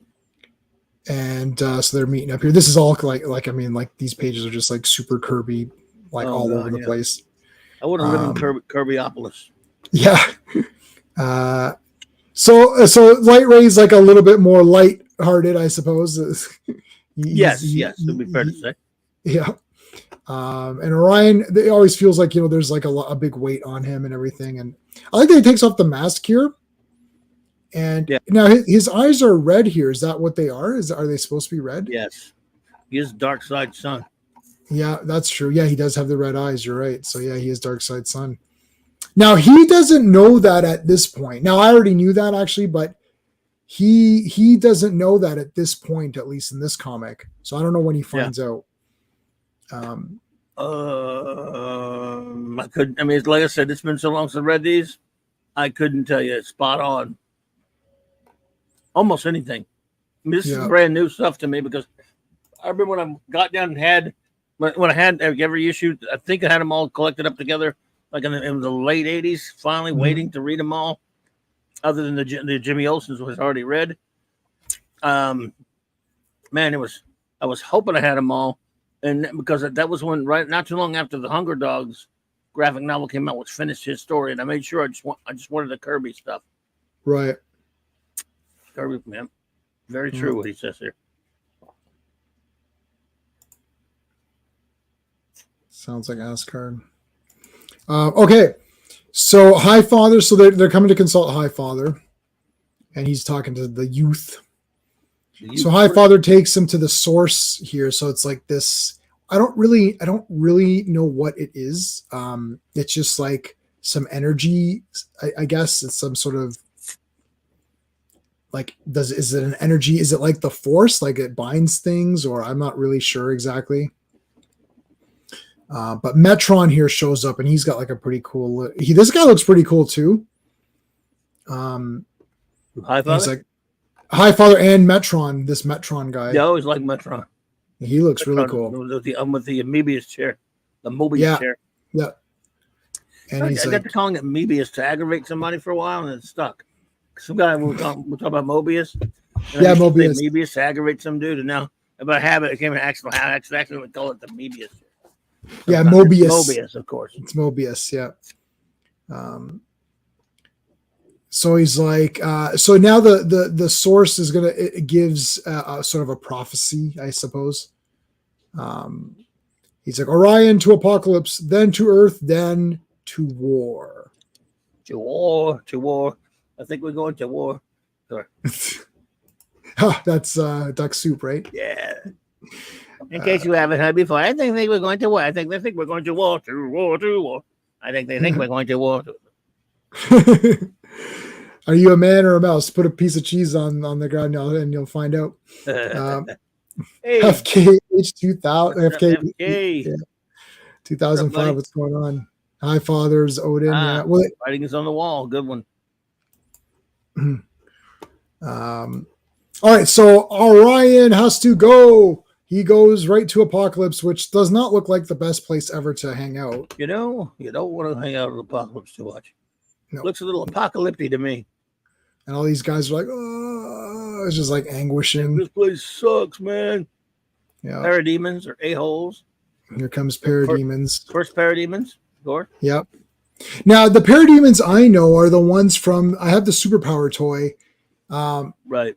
And so they're meeting up here. This is all like I mean, like these pages are just like super Kirby, like all over the place. I want to live in Kirbyopolis. Yeah. So Light Ray's like a little bit more light-hearted, I suppose. Yes, to be fair to say. Yeah. And Orion, it always feels like there's like a big weight on him and everything. And I like that he takes off the mask here. And now his eyes are red here. Is that what they are? Are they supposed to be red? Yes. He is Darkseid's son. Yeah, that's true. Yeah, he does have the red eyes. You're right. So yeah, he is Darkseid's son. Now he doesn't know that at this point. Now I already knew that actually, but he doesn't know that at this point, at least in this comic. So I don't know when he finds out. I couldn't. I mean, like I said, it's been so long since I read these. I couldn't tell you. It's spot on. Almost anything. I mean, this is brand new stuff to me because I remember when I got down and had when I had every issue. I think I had them all collected up together, like in the late '80s. Finally, waiting to read them all. Other than the Jimmy Olsen's was already read. Man, I was hoping I had them all, and because that was when not too long after the Hunger Dogs graphic novel came out, which finished his story, and I made sure I just wanted the Kirby stuff. Right. Kirby, man, very true what he says here. Sounds like Asgard. Okay, so Highfather. So they're coming to consult Highfather, and he's talking to the youth. So Highfather takes him to the source here. So it's like this. I don't really know what it is. It's just like some energy. I guess it's some sort of like. Is it an energy? Is it like the Force? Like it binds things, or I'm not really sure exactly. But Metron here shows up, and he's got like a pretty cool. This guy looks pretty cool too. Highfather? He's like Highfather and Metron. This Metron guy. Yeah, I always like Metron. He looks Metron, really cool. With the Mobius chair, the Mobius chair. Yeah. And I got to calling it Mobius to aggravate somebody for a while, and it stuck. Some guy we'll talk about Mobius. Yeah, Mobius. Mobius to aggravate some dude, and now about habit, it came an accident. We call it the Mobius. Yeah, Mobius. Mobius, of course. It's Mobius, yeah. So he's like, so now the source is it gives sort of a prophecy, I suppose. He's like, Orion to apocalypse, then to Earth, then to war. To war. I think we're going to war. Sorry. That's duck soup, right? Yeah. In case you haven't heard before, I think we're going to war. I think they think we're going to war, to war. I think they think we're going to war. Are you a man or a mouse? Put a piece of cheese on the ground now, and you'll find out. Hey. FKH 2000, FK. Yeah. 2005. What's going on? Highfathers, Odin. Yeah. Well, writing is on the wall. Good one. All right. So Orion has to go. He goes right to Apocalypse, which does not look like the best place ever to hang out. You don't want to hang out at Apocalypse too much. No. Looks a little apocalyptic to me. And all these guys are like, oh, it's just like anguishing. This place sucks, man. Yeah. Parademons or a-holes. Here comes Parademons. First Parademons. Gore. Yep. Now the Parademons I know are the ones from. I have the superpower toy. Right.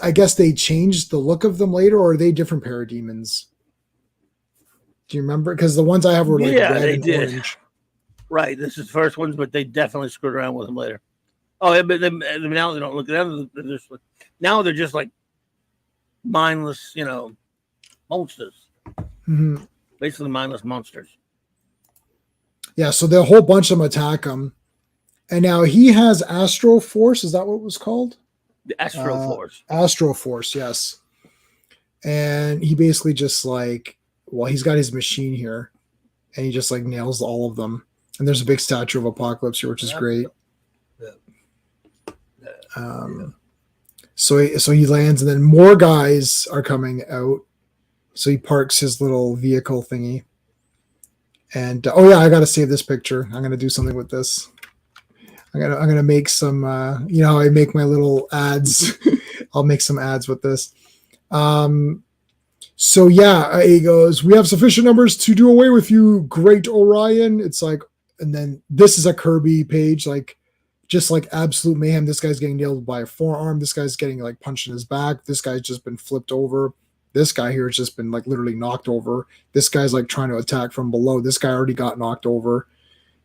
I guess they changed the look of them later, or are they different Parademons? Do you remember? Because the ones I have were like red and orange. Right. This is the first ones, but they definitely screwed around with them later. Oh, yeah, but now they don't look at them. Now they're just like mindless, monsters. Mm-hmm. Basically mindless monsters. Yeah, so the whole bunch of them attack him. And now he has Astro Force. Is that what it was called? The Astro Force. Astro Force, yes. And he basically just he's got his machine here. And he just nails all of them. And there's a big statue of Apocalypse here, which is great. So he lands, and then more guys are coming out. So he parks his little vehicle thingy. And I got to save this picture. I'm going to do something with this. I'm gonna make some. How I make my little ads. I'll make some ads with this. So yeah, he goes, we have sufficient numbers to do away with you, great Orion. It's like, and then this is a Kirby page, just like absolute mayhem. This guy's getting nailed by a forearm. This guy's getting punched in his back. This guy's just been flipped over. This guy here has just been literally knocked over. This guy's trying to attack from below. This guy already got knocked over.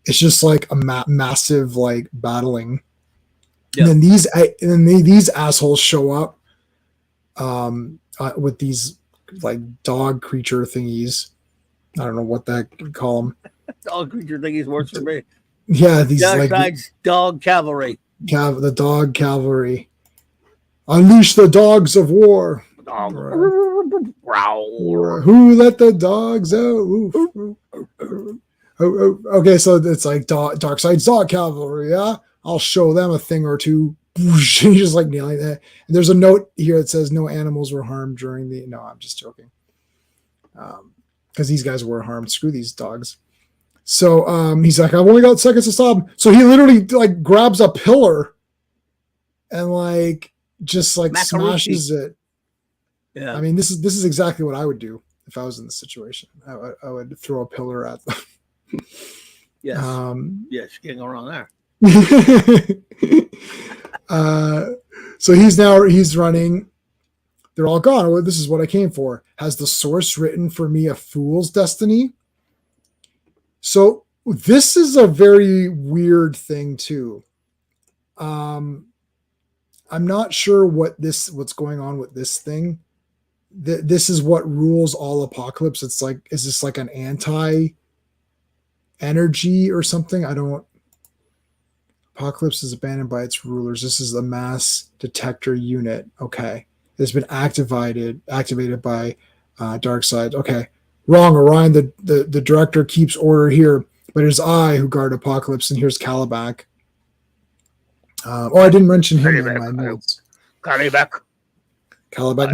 It's just a massive battling. Yep. And then these assholes show up with these dog creature thingies. I don't know what the heck you call them. Dog creature thingies works for me. Yeah, these dog cavalry. The dog cavalry. Unleash the dogs of war. Who let the dogs out? Okay, so it's Dark Side's dog cavalry. Yeah, I'll show them a thing or two. Just nailing that. And there's a note here that says no animals were harmed during the. No, I'm just joking. Because these guys were harmed. Screw these dogs. So he's like, I've only got seconds to stop him. So he literally grabs a pillar and just like Macaroon. smashes it. Yeah. I mean, this is exactly what I would do if I was in the situation. I would throw a pillar at them. Yes. Yes, you can't go wrong there. So he's running. They're all gone. Well, this is what I came for. Has the source written for me a fool's destiny? So this is a very weird thing too. I'm not sure what's going on with this thing. This is what rules all apocalypse. It's like, is this like an anti-energy or something? Apocalypse is abandoned by its rulers. This is a mass detector unit. Okay. It's been activated by dark side. Okay. Wrong, Orion. The director keeps order here, but it is I who guard apocalypse, and here's Calabac. I didn't mention him in my notes. Calabac.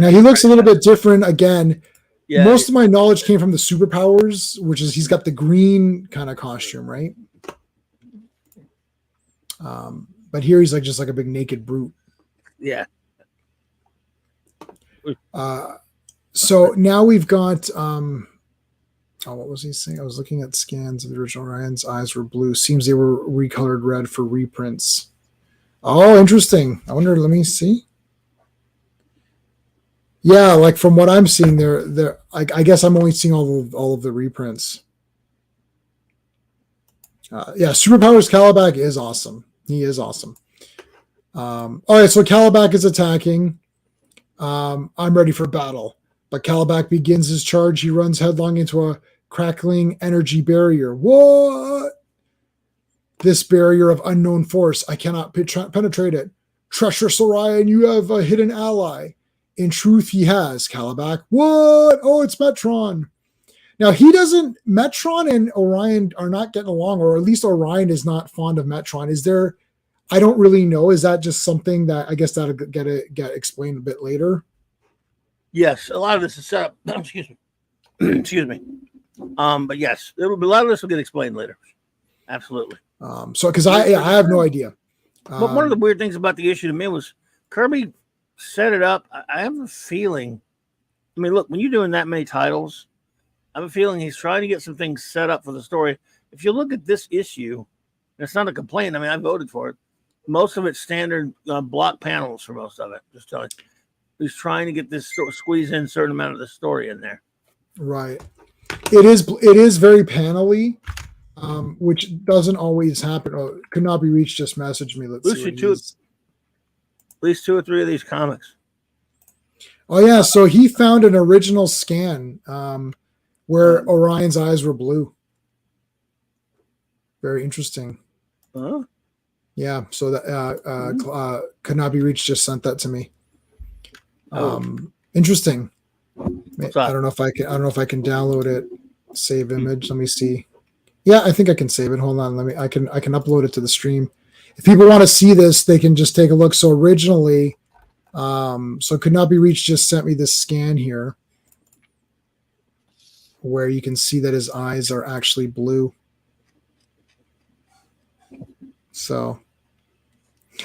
Now he looks a little bit different again. Yeah. Most of my knowledge came from the superpowers, which is he's got the green kind of costume, right? But here he's like just like a big naked brute. Yeah. So now we've got what was he saying? I was looking at scans of the original Orion's eyes were blue. Seems they were recolored red for reprints. Oh, interesting. I wonder, let me see. Yeah, like from what I'm seeing there I guess I'm only seeing all of the reprints. Yeah, Superpowers Calabac is awesome. He is awesome. All right, so Calabac is attacking. I'm ready for battle. But Calabac begins his charge. He runs headlong into a crackling energy barrier. What? This barrier of unknown force. I cannot penetrate it. Treacherous Orion, you have a hidden ally. In truth, he has, Calabac. What? Oh, it's Metron. Now, Metron and Orion are not getting along, or at least Orion is not fond of Metron. Is there, I don't really know. Is that just something that I guess that'll get explained a bit later? Yes, a lot of this is set up. Excuse me. Excuse me. But yes, a lot of this will get explained later. Absolutely. So, because I have no idea. But one of the weird things about the issue to me was Kirby set it up. I have a feeling. I mean, look, when you're doing that many titles, I have a feeling he's trying to get some things set up for the story. If you look at this issue, it's not a complaint. I mean, I voted for it. Most of it's standard block panels for most of it. Just telling you. He's trying to get this squeeze in a certain amount of the story in there. Right. It is very panel-y, which doesn't always happen. Oh, could not be reached. Just message me. Let's see. At least 2 or 3 of these comics. Oh yeah. So he found an original scan where Orion's eyes were blue. Very interesting. Huh? Yeah. So that could not be reached. Just sent that to me. Interesting. I don't know if I can download it. Save image. Let me see. Yeah, I think I can save it. Hold on. I can upload it to the stream. If people want to see this, they can just take a look. So originally, so Could Not Be Reached just sent me this scan here where you can see that his eyes are actually blue. So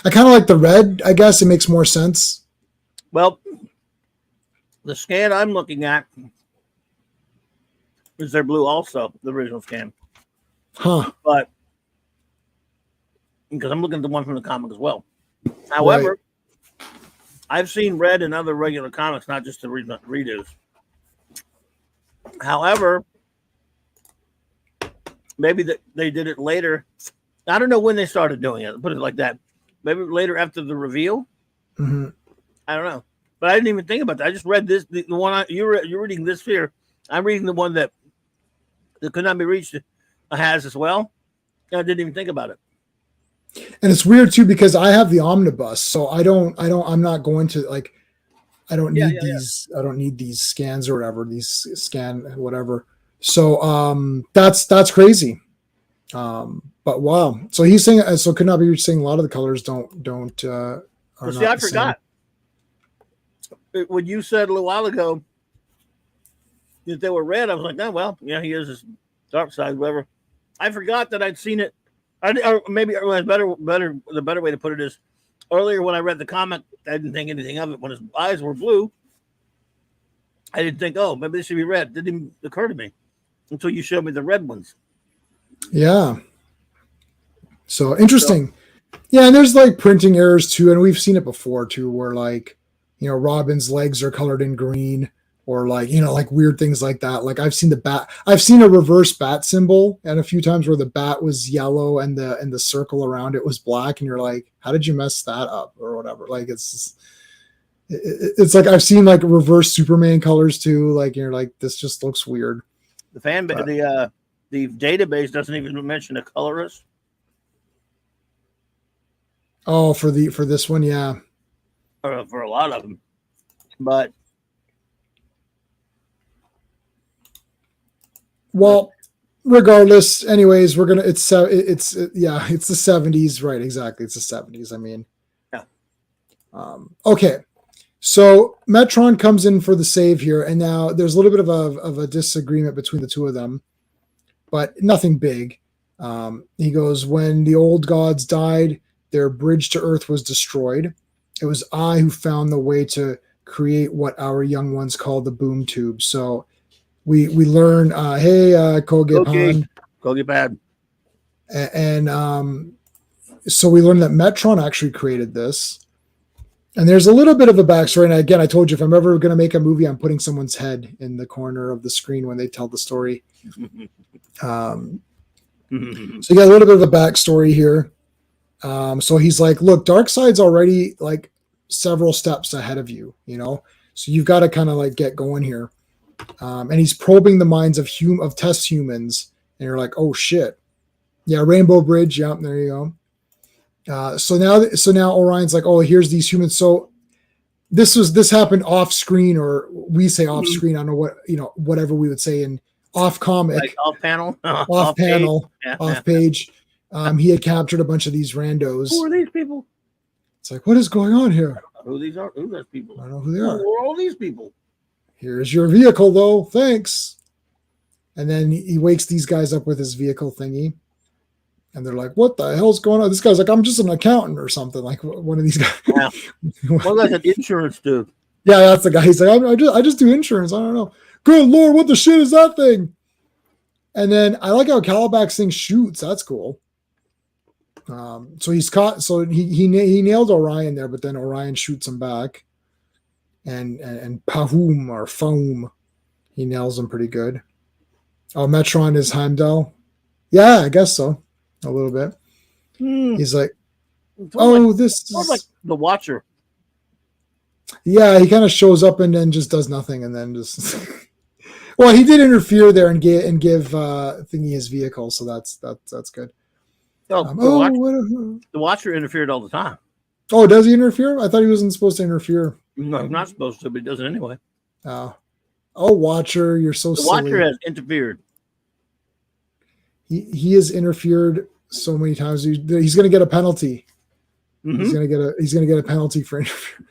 I kind of like the red. I guess it makes more sense. Well, the scan I'm looking at is their blue also, the original scan. Huh. But because I'm looking at the one from the comic as well. However, right. I've seen red in other regular comics, not just the redos. However, maybe they did it later. I don't know when they started doing it. Put it like that. Maybe later after the reveal. Mm-hmm. I don't know. But I didn't even think about that. I just read this. The one you're reading this here. I'm reading the one that Could Not Be Reached has as well. And I didn't even think about it. And it's weird too because I have the omnibus, so I'm not going to like. I don't need these. Yeah. I don't need these scans or whatever. These scan whatever. So that's crazy. But wow. So he's saying so Could Not Be Reached saying a lot of the colors don't. Well, see, I forgot. When you said a little while ago that they were red, I was like, oh, well, yeah, he is his dark side, whatever. I forgot that I'd seen it. Or maybe the better way to put it is earlier when I read the comic, I didn't think anything of it. When his eyes were blue, I didn't think, oh, maybe they should be red. Didn't even occur to me until you showed me the red ones. Yeah. So interesting. Yeah, and there's like printing errors too, and we've seen it before too, where like, you know, Robin's legs are colored in green, or like, you know, like weird things like that. Like I've seen a reverse bat symbol, and a few times where the bat was yellow and the circle around it was black, and you're like, how did you mess that up or whatever? Like it's like I've seen like reverse Superman colors too. Like you're like, this just looks weird. The database doesn't even mention a colorist. Oh, for this one, yeah. For a lot of them, but well, regardless, anyways, it's the 70s, right? Exactly, it's the 70s. I mean, yeah. Okay, so Metron comes in for the save here, and now there's a little bit of a disagreement between the two of them, but nothing big. He goes, when the old gods died, their bridge to Earth was destroyed. It was I who found the way to create what our young ones call the boom tube. So we learn, hey, Koge Bad. And so we learned that Metron actually created this. And there's a little bit of a backstory. And again, I told you, if I'm ever going to make a movie, I'm putting someone's head in the corner of the screen when they tell the story. So you got a little bit of a backstory here. So he's like, look, Darkseid's already like several steps ahead of you, you know, so you've got to kind of like get going here. And he's probing the minds of test humans, and you're like, oh shit, yeah, Rainbow Bridge, yeah, there you go. So now Orion's like, oh, here's these humans. So this happened off screen, or we say off screen. I don't know what, you know, whatever we would say in off comic, like off panel, off panel, off page. He had captured a bunch of these randos. Who are these people? It's like, what is going on here? Who these are? Who those people? I don't know who they are. Who are all these people? Here's your vehicle, though. Thanks. And then he wakes these guys up with his vehicle thingy. And they're like, what the hell's going on? This guy's like, I'm just an accountant or something. Like one of these guys. Yeah. Well, that's an insurance dude. Yeah, that's the guy. He's like, I just do insurance. I don't know. Good Lord, what the shit is that thing? And then I like how Calabax thing shoots. That's cool. So he's caught. So he nailed Orion there, but then Orion shoots him back, and Pahum or Faum, he nails him pretty good. Oh, Metron is Heimdall. Yeah, I guess so. A little bit. He's like, this is like the Watcher. Yeah, he kind of shows up and then just does nothing, and then just. Well, he did interfere there and give Thingy his vehicle, so that's good. The Watcher interfered all the time. Oh, does he interfere? I thought he wasn't supposed to interfere. No, he's not supposed to, but he does it anyway. Oh, Watcher, you're so silly. The Watcher has interfered. He has interfered so many times. He's going to get a penalty. Mm-hmm. He's going to get a penalty for interfering.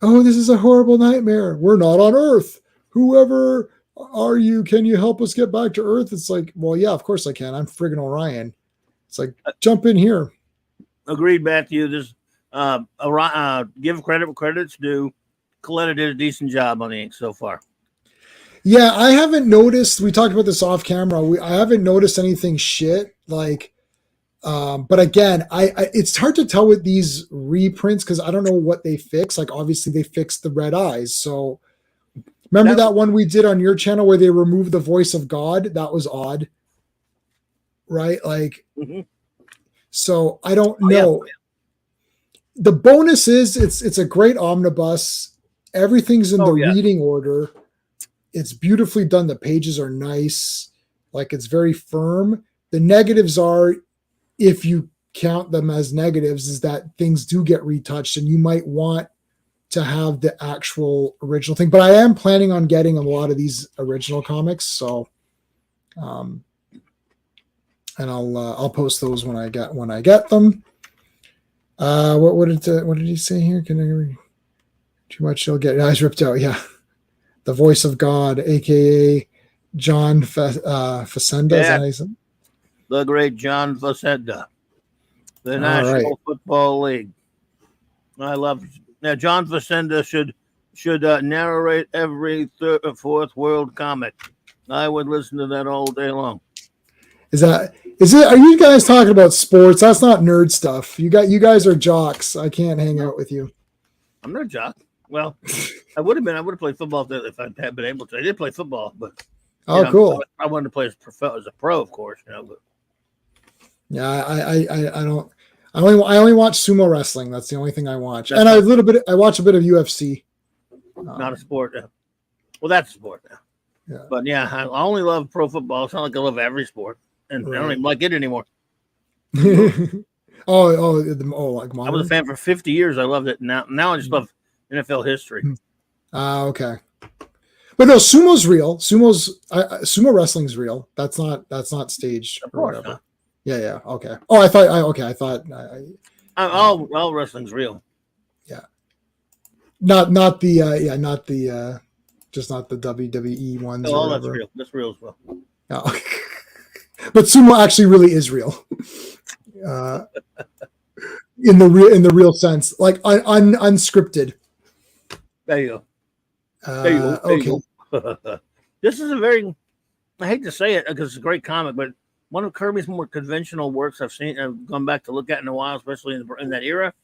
Oh, this is a horrible nightmare. We're not on Earth. Whoever are you? Can you help us get back to Earth? It's like, well, yeah, of course I can. I'm friggin' Orion. It's like, jump in here. Agreed, Matthew. This give credit where credit's due. Coletta did a decent job on the ink so far. Yeah, I haven't noticed. We talked about this off camera. I haven't noticed anything shit like. But again, it's hard to tell with these reprints because I don't know what they fix. Like obviously they fixed the red eyes. So remember that one we did on your channel where they removed the voice of God? That was odd. Right? Like, So I don't know. Yeah. The bonus is it's a great omnibus. Everything's in the reading order. It's beautifully done. The pages are nice. Like it's very firm. The negatives are, if you count them as negatives, is that things do get retouched and you might want to have the actual original thing. But I am planning on getting a lot of these original comics. So, and I'll post those when I get them. What did he say here? Can I read too much? You'll get your eyes ripped out. Yeah. The voice of God, AKA John Facenda. Yeah. The great John Facenda. The All National right. Football League. I love now. John Facenda should narrate every fourth world comic. I would listen to that all day long. Is it? Are you guys talking about sports? That's not nerd stuff. You guys are jocks. I can't hang out with you. I'm not a jock. Well, I would have been. I would have played football if I had been able to. I did play football, but Cool. I wanted to play as a pro, of course. But yeah, I don't. I only watch sumo wrestling. That's the only thing I watch, and I watch a bit of UFC. Not a sport. Well, that's a sport now. Yeah. But yeah, I only love pro football. It's not like I love every sport, and I don't even like it anymore. like modern? I was a fan for 50 years. I loved it. Now I just love NFL history. Okay. But no, sumo's real. Sumo wrestling's real. That's not staged Of or course whatever. not. Yeah. Okay. Oh, I thought. All wrestling's real. Yeah. Not the just not the WWE ones. No, or all that's whatever. real. That's real as well. Oh. But sumo actually really is real. In the real sense, like unscripted. There you go. There you go. There okay. you go. This is a very, I hate to say it because it's a great comic, but one of Kirby's more conventional works I've gone back to look at in a while, especially in that era,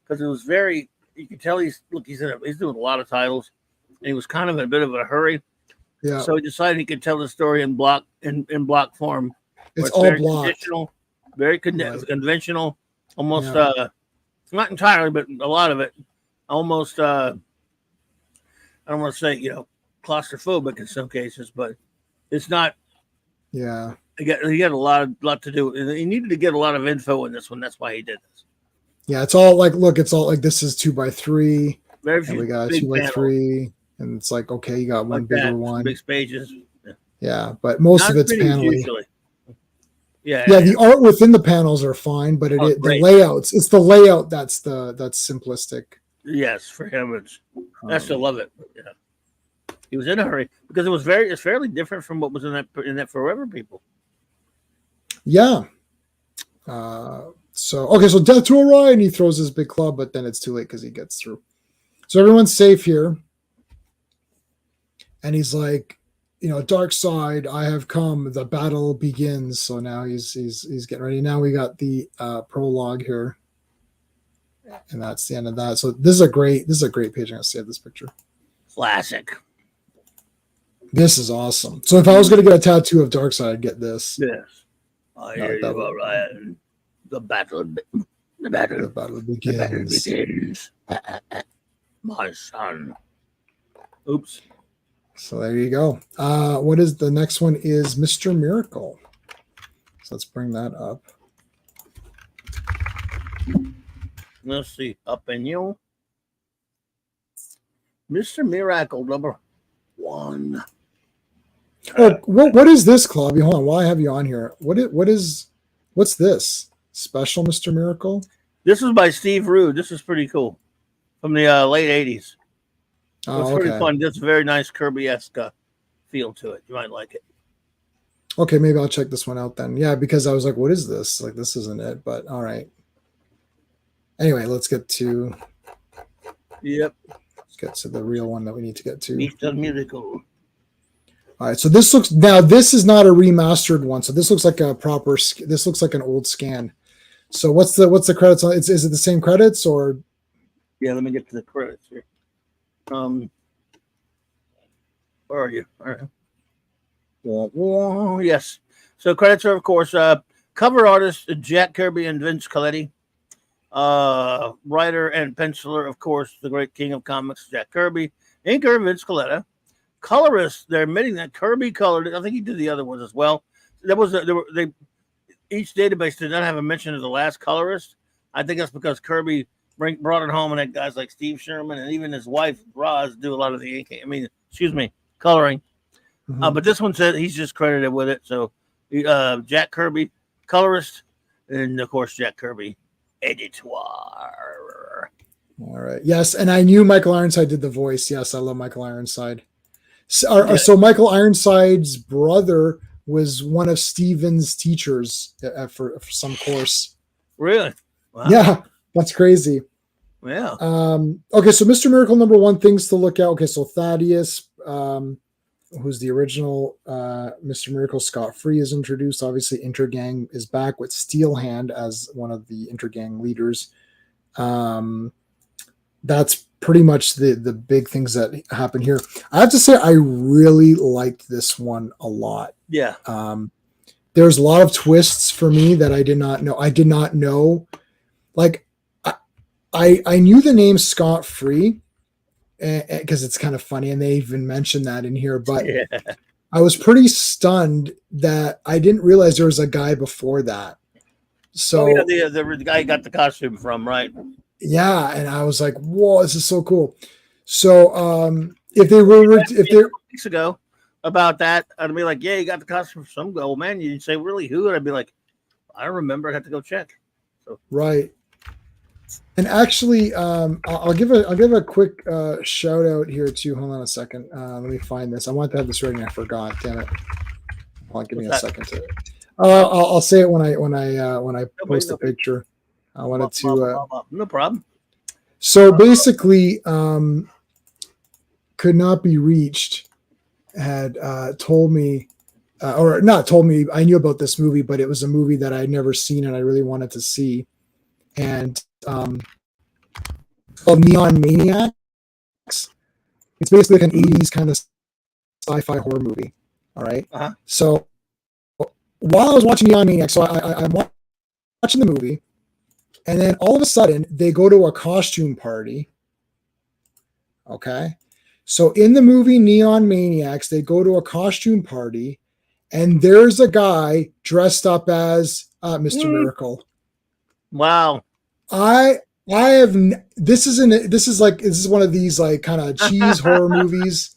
because it was very, you can tell he's doing a lot of titles, and he was kind of in a bit of a hurry. Yeah. So he decided he could tell the story in block form. It's all very blocked. traditional, very conventional, almost not entirely, but a lot of it almost. I don't want to say claustrophobic in some cases, but it's not. Yeah. He got a lot to do. He needed to get a lot of info in this one. That's why he did this. Yeah, it's all like it's all like this is 2x3. Very And few. we got a big 2x3, and it's like okay, you got one like bigger that, one. big pages. Yeah, but most Not of it's minis paneling. usually. Yeah. Yeah, the art within the panels are fine, but the great. layouts. It's the layout that's simplistic. Yes, for him, I still love it. But, yeah, he was in a hurry because it's fairly different from what was in that Forever People. Yeah. So death to Orion, he throws his big club, but then it's too late because he gets through. So everyone's safe here, and he's like, dark side, I have come. The battle begins. So now he's getting ready. Now we got the prologue here, and that's the end of that. So this is a great page. I'm gonna save this picture. Classic. This is awesome. So if I was gonna get a tattoo of Darkseid, I'd get this. Yes. I hear you, Orion. The battle begins. The battle begins. My son. Oops. So there you go. What is the next one? Is Mr. Miracle. So let's bring that up. Let's see. Up in you. Mr. Miracle number 1. Oh, what is this, Clobby? Hold on. While I have you on here, what's this? Special Mr. Miracle? This is by Steve Rude. This is pretty cool. From the late 80s. It's pretty fun. Just a very nice Kirby-esque feel to it. You might like it. Okay, maybe I'll check this one out then. Yeah, because I was like, what is this? Like, this isn't it, but all right. Anyway, let's get to the real one that we need to get to. Mr. Miracle. All right, so this is not a remastered one. So this looks like this looks like an old scan. So what's the credits on? Is it the same credits or? Yeah, let me get to the credits here. Where are you? All right. Yes. So credits are, of course, cover artist Jack Kirby and Vince Coletti. Writer and penciler, of course, the great king of comics, Jack Kirby. Inker, Vince Coletta. Colorist, they're admitting that Kirby colored it. I think he did the other ones as well. Each database did not have a mention of the last colorist. I think that's because Kirby brought it home and had guys like Steve Sherman and even his wife Roz do a lot of the coloring. Mm-hmm. But this one said he's just credited with it. So Jack Kirby, colorist, and of course Jack Kirby, editor. All right. Yes, and I knew Michael Ironside did the voice. Yes, I love Michael Ironside. So Michael Ironside's brother was one of Steven's teachers for some course. Really? Wow. Yeah, that's crazy. Yeah. Okay, so Mr. Miracle number one, things to look at. Okay, so Thaddeus, who's the original Mr. Miracle, Scott Free is introduced. Obviously, Intergang is back with Steelhand as one of the Intergang leaders. That's pretty much the big things that happen here. I have to say, I really liked this one a lot. Yeah. There's a lot of twists for me that I did not know. I did not know. Like, I knew the name Scott Free because it's kind of funny, and they even mentioned that in here. But Yeah. I was pretty stunned that I didn't realize there was a guy before that. So the guy got the costume from, right? Yeah, and I was like, "Whoa, this is so cool." So, if Weeks ago about that, I'd be like, "Yeah, you got the costume from some old man." You'd say, "Really, who?" And I'd be like, "I don't remember. I have to go check." So right, and actually, I'll give a quick shout out here too. Hold on a second. Let me find this. I wanted to have this ready, and I forgot. Damn it! Hold on, give me a second to. I'll say it when I post the picture. I wanted to. No problem. So basically, could not be reached had told me, or not told me, I knew about this movie, but it was a movie that I'd never seen and I really wanted to see. And called Neon Maniacs. It's basically like an 80s kind of sci-fi horror movie. All right. Uh-huh. So while I was watching Neon Maniacs, so I'm watching the movie, and then all of a sudden they go to a costume party. Okay. So in the movie Neon Maniacs, they go to a costume party, and there's a guy dressed up as Mr. Miracle. Wow. This is one of these like kind of cheese horror movies.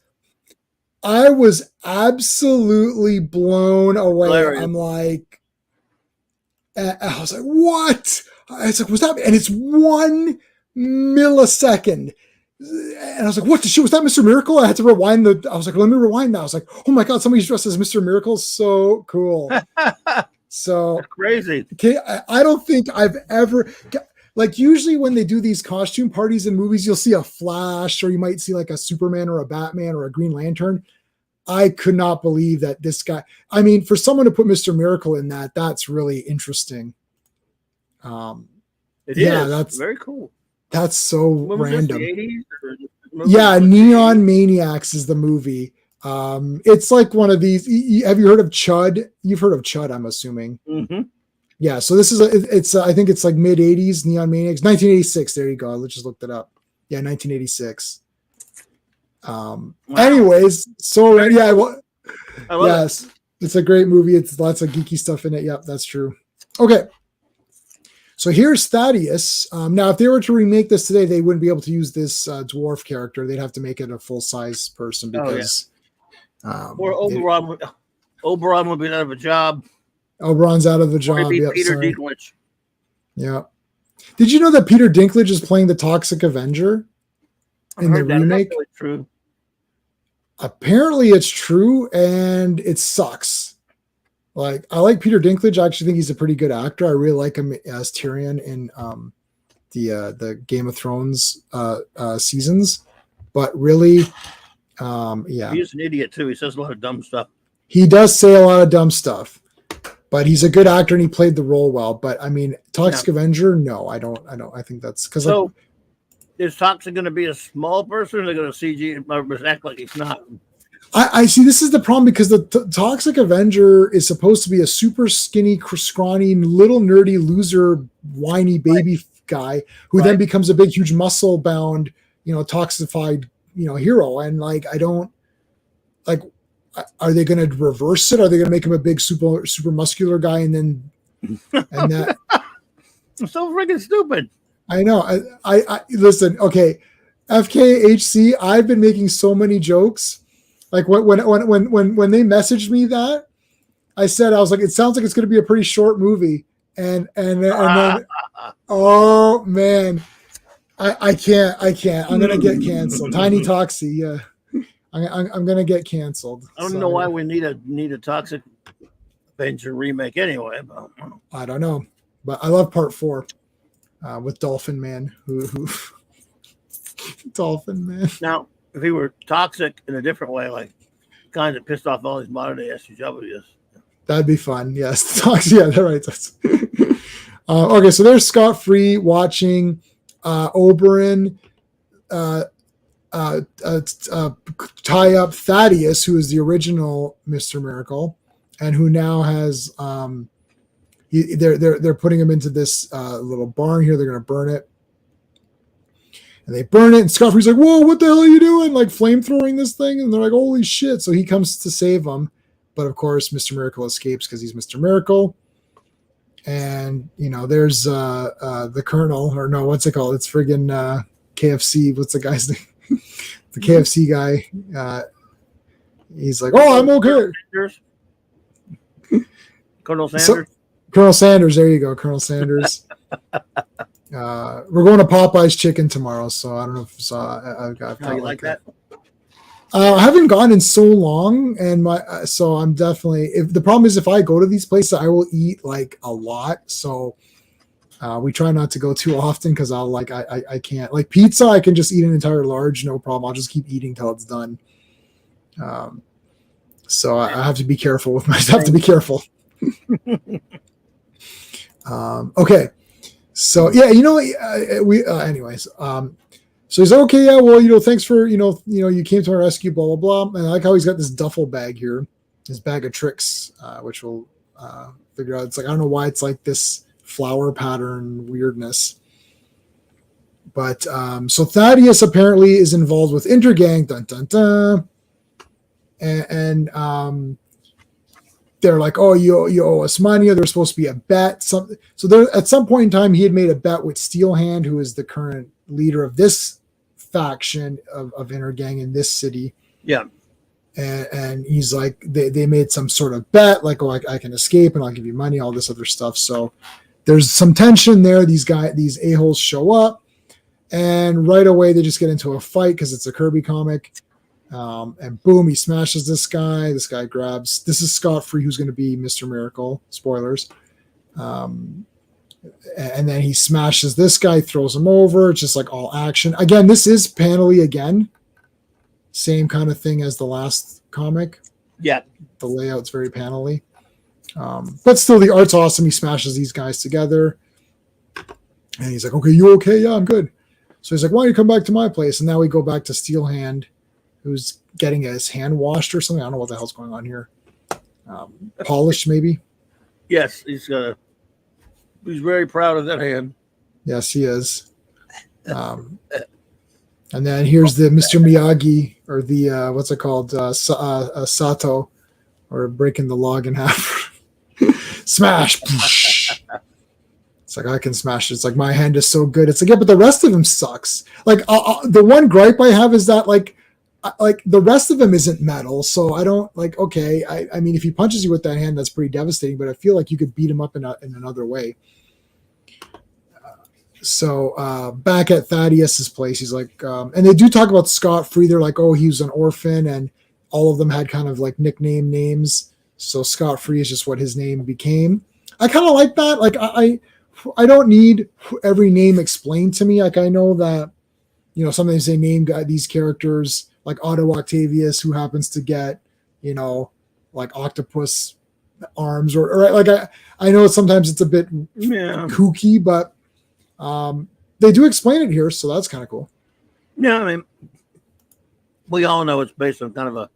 I was absolutely blown away. Hilarious. I'm like, I was like, what? It's like, was that? And it's 1 millisecond. And I was like, what the shit? Was that Mr. Miracle? I had to rewind I was like, let me rewind now. I was like, oh my God, somebody's dressed as Mr. Miracle. So cool. So that's crazy. Okay, I don't think I've ever, like, usually when they do these costume parties in movies, you'll see a Flash, or you might see like a Superman or a Batman or a Green Lantern. I could not believe that this guy, I mean, for someone to put Mr. Miracle in that's really interesting. That's very cool. That's so random. The 80s yeah, Neon Maniacs is the movie. It's like one of these. Have you heard of Chud? You've heard of Chud, I'm assuming. Mm-hmm. Yeah, so this is I think it's like mid 80s. Neon Maniacs, 1986. There you go. I just looked it up. Yeah, 1986. Wow. Anyways, so yeah, I love it. It's a great movie. It's lots of geeky stuff in it. Yep, that's true. Okay. So here's Thaddeus. Now, if they were to remake this today, they wouldn't be able to use this dwarf character. They'd have to make it a full-size person because... or Oberon would be out of a job. Oberon's out of the job. Yep, Peter Dinklage. Yeah. Did you know that Peter Dinklage is playing the Toxic Avenger in the remake? That's really true. Apparently it's true, and it sucks. Like, I like Peter Dinklage. I actually think he's a pretty good actor. I really like him as Tyrion in the Game of Thrones seasons. But really, yeah. He's an idiot too. He says a lot of dumb stuff. He does say a lot of dumb stuff. But he's a good actor and he played the role well. But I mean, Toxic Avenger, no, I don't. I think that's because so. Is Toxic going to be a small person, or are they going to CG act like he's not? I see. This is the problem because the Toxic Avenger is supposed to be a super skinny, scrawny, little nerdy loser, whiny baby guy who then becomes a big, huge, muscle bound, toxified, hero. And like, I don't like. Are they going to reverse it? Are they going to make him a big, super muscular guy and then and that? It's so freaking stupid. I know. I listen. Okay, FKHC. I've been making so many jokes. Like when they messaged me that, I was like, it sounds like it's going to be a pretty short movie, and then, oh man, I can't. I'm going to get canceled. Tiny Toxie, yeah, I'm going to get canceled. I don't know why we need a Toxic Avenger remake anyway. But I don't know, but I love Part 4. with Dolphin Man, who Dolphin Man. Now, if he were toxic in a different way, like kind that pissed off all these modern day SJWs, that'd be fun. Yes, yeah, they're right. Okay, so there's Scott Free watching Oberyn tie up Thaddeus, who is the original Mr. Miracle, and who now has they're putting him into this little barn here. They're going to burn it, and they burn it. And Scott Free's like, "Whoa, what the hell are you doing? Like flamethrowing this thing?" And they're like, "Holy shit!" So he comes to save them, but of course, Mr. Miracle escapes because he's Mr. Miracle. And there's the Colonel, or no, what's it called? It's friggin' KFC. What's the guy's name? The KFC guy. He's like, "Oh, I'm okay." Colonel Sanders. Colonel Sanders. There you go, Colonel Sanders. We're going to Popeye's Chicken tomorrow, so I don't know if I've got. How you like that? I haven't gone in so long, and so I'm definitely. If the problem is, if I go to these places, I will eat like a lot. So we try not to go too often because I can't like pizza. I can just eat an entire large, no problem. I'll just keep eating till it's done. So I have to be careful with myself. Have to be careful. Okay, so yeah, anyways. So he's like, "Okay, yeah, well, thanks for, you came to my rescue, blah, blah, blah." And I like how he's got this duffel bag here, his bag of tricks, which we'll figure out. It's like, I don't know why it's like this flower pattern weirdness. But so Thaddeus apparently is involved with Intergang, dun, dun, dun. And they're like, "Oh, you owe us money." There's supposed to be a bet. So there, at some point in time, he had made a bet with Steelhand, who is the current leader of this faction of Intergang in this city. Yeah. And he's like, they made some sort of bet, like, "Oh, I can escape and I'll give you money," all this other stuff. So there's some tension there. These a-holes show up, and right away they just get into a fight because it's a Kirby comic. And boom, he smashes this guy. This guy grabs. This is Scott Free, who's going to be Mr. Miracle. Spoilers. And then he smashes this guy, throws him over. It's just like all action. Again, this is panel-y again. Same kind of thing as the last comic. Yeah. The layout's very panel-y. But still, the art's awesome. He smashes these guys together. And he's like, "Okay, you okay?" "Yeah, I'm good." So he's like, "Why don't you come back to my place?" And now we go back to Steelhand, who's getting his hand washed or something. I don't know what the hell's going on here. Polished, maybe? Yes, he's very proud of that hand. Yes, he is. And then here's the Mr. Miyagi, or the what's it called? Sato, or breaking the log in half. Smash! It's like, I can smash it. It's like, my hand is so good. It's like, yeah, but the rest of him sucks. Like the one gripe I have is that like the rest of him isn't metal, so I don't like. Okay, I mean, if he punches you with that hand, that's pretty devastating. But I feel like you could beat him up in another way. So back at Thaddeus's place, he's like, and they do talk about Scott Free. They're like, "Oh, he was an orphan," and all of them had kind of like nickname names. So Scott Free is just what his name became. I kind of like that. Like I don't need every name explained to me. Like I know that, sometimes they name these characters like Otto Octavius, who happens to get, like octopus arms, or like I know sometimes it's a bit kooky, but they do explain it here, so that's kind of cool. Yeah, I mean, we all know it's based on kind of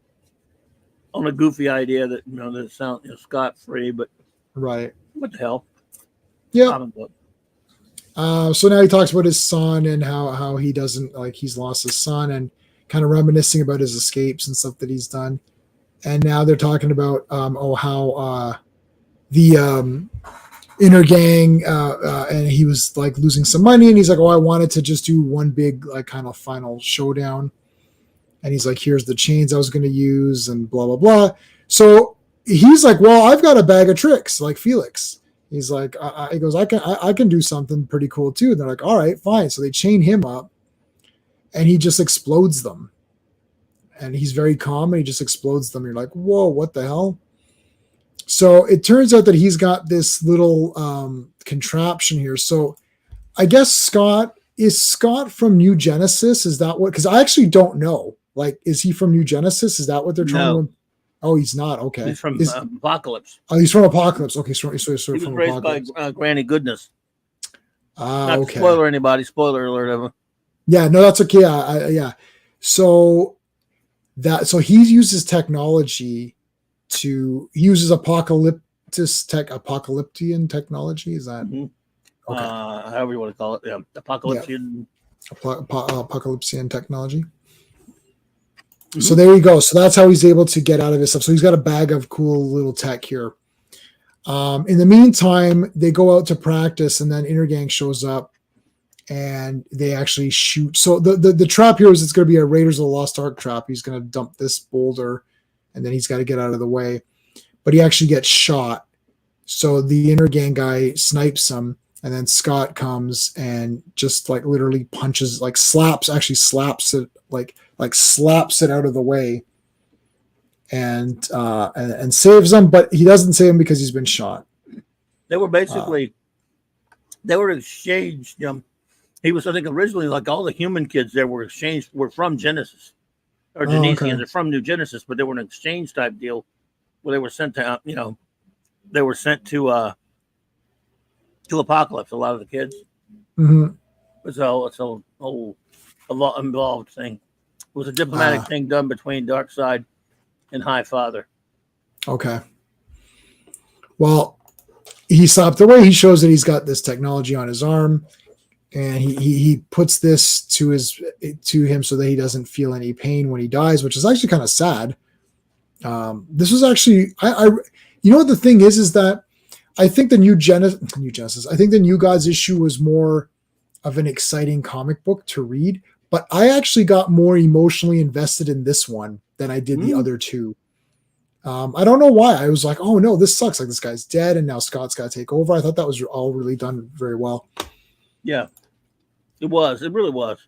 on a goofy idea that that it sounds Scott Free, but right, what the hell? Yeah. So now he talks about his son and how he doesn't, like, he's lost his son, and kind of reminiscing about his escapes and stuff that he's done. And now they're talking about how the Intergang and he was like losing some money, and he's like, "Oh, I wanted to just do one big like kind of final showdown." And he's like, "Here's the chains I was going to use," and blah blah blah. So he's like, "Well, I've got a bag of tricks like Felix." He's like, he goes, I can do something pretty cool too. And they're like, "All right, fine." So they chain him up, and he just explodes them. And he's very calm, and he just explodes them. You're like, "Whoa, what the hell?" So it turns out that he's got this little contraption here. So I guess Scott from New Genesis. Is that what? Because I actually don't know. Like, is he from New Genesis? Is that what they're trying No. to? Oh, he's not. Okay. He's from Apocalypse. Oh, he's from Apocalypse. Okay, so He was from raised Apocalypse. by Granny Goodness. Ah, Not okay. to spoiler anybody. Spoiler alert ever. Yeah, no, that's okay. Yeah. So he uses technology he uses apocalyptian technology. Is that okay? However you want to call it. Yeah. Apocalypsean. Apocalyptian technology. Mm-hmm. So there you go. So that's how he's able to get out of his stuff. So he's got a bag of cool little tech here. In the meantime, they go out to practice, and then Intergang shows up, and they actually shoot. So the trap here is it's going to be a Raiders of the Lost Ark trap. He's going to dump this boulder, and then he's got to get out of the way. But he actually gets shot. So the Intergang guy snipes him, and then Scott comes and just like literally punches, like slaps it, like slaps it out of the way, and saves him. But he doesn't save him because he's been shot. They were basically they were exchanged. He was, I think, originally like all the human kids there were from Genesis or Genesians. Okay. They're from New Genesis, but they were an exchange type deal where they were sent to to Apocalypse. A lot of the kids. Mm-hmm. It's a lot involved thing. It was a diplomatic thing done between Darkseid and High Father. Okay. Well, he slapped away. He shows that he's got this technology on his arm, and he puts this to him so that he doesn't feel any pain when he dies, which is actually kind of sad. This was actually you know what the thing is that I think the New Genesis. I think the New Gods issue was more of an exciting comic book to read, but I actually got more emotionally invested in this one than I did the other two. I don't know why. I was like, oh no, this sucks. Like, this guy's dead, and now Scott's got to take over. I thought that was all really done very well. Yeah, it was. It really was.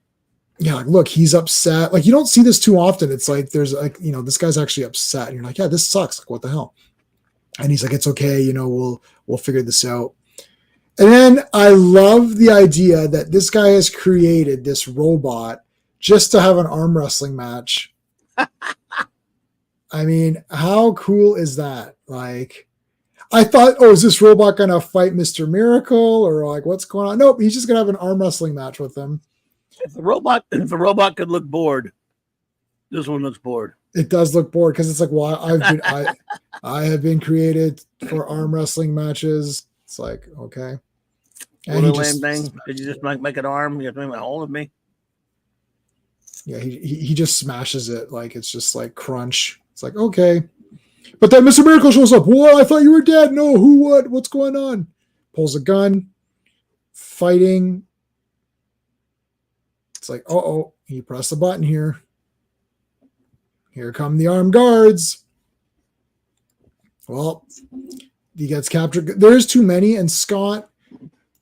Yeah, like, look, he's upset. Like, you don't see this too often. It's like there's like, this guy's actually upset, and you're like, yeah, this sucks. Like, what the hell? And he's like, it's okay. We'll figure this out. And then I love the idea that this guy has created this robot just to have an arm wrestling match. I mean, how cool is that? Like, I thought, is this robot going to fight Mr. Miracle, or like, what's going on? Nope, he's just going to have an arm wrestling match with him. If the robot could look bored, this one looks bored. It does look bored because it's like, well, I have been created for arm wrestling matches. It's like, okay. And what a lame thing. Did you just make an arm? You have to make a hole of me? Yeah, he just smashes it. Like, it's just like crunch. It's like, okay. But then Mr. Miracle shows up. Whoa, I thought you were dead. No, who, what? What's going on? Pulls a gun. Fighting. It's like, he pressed the button here. Here come the armed guards. Well, he gets captured. There's too many, and Scott,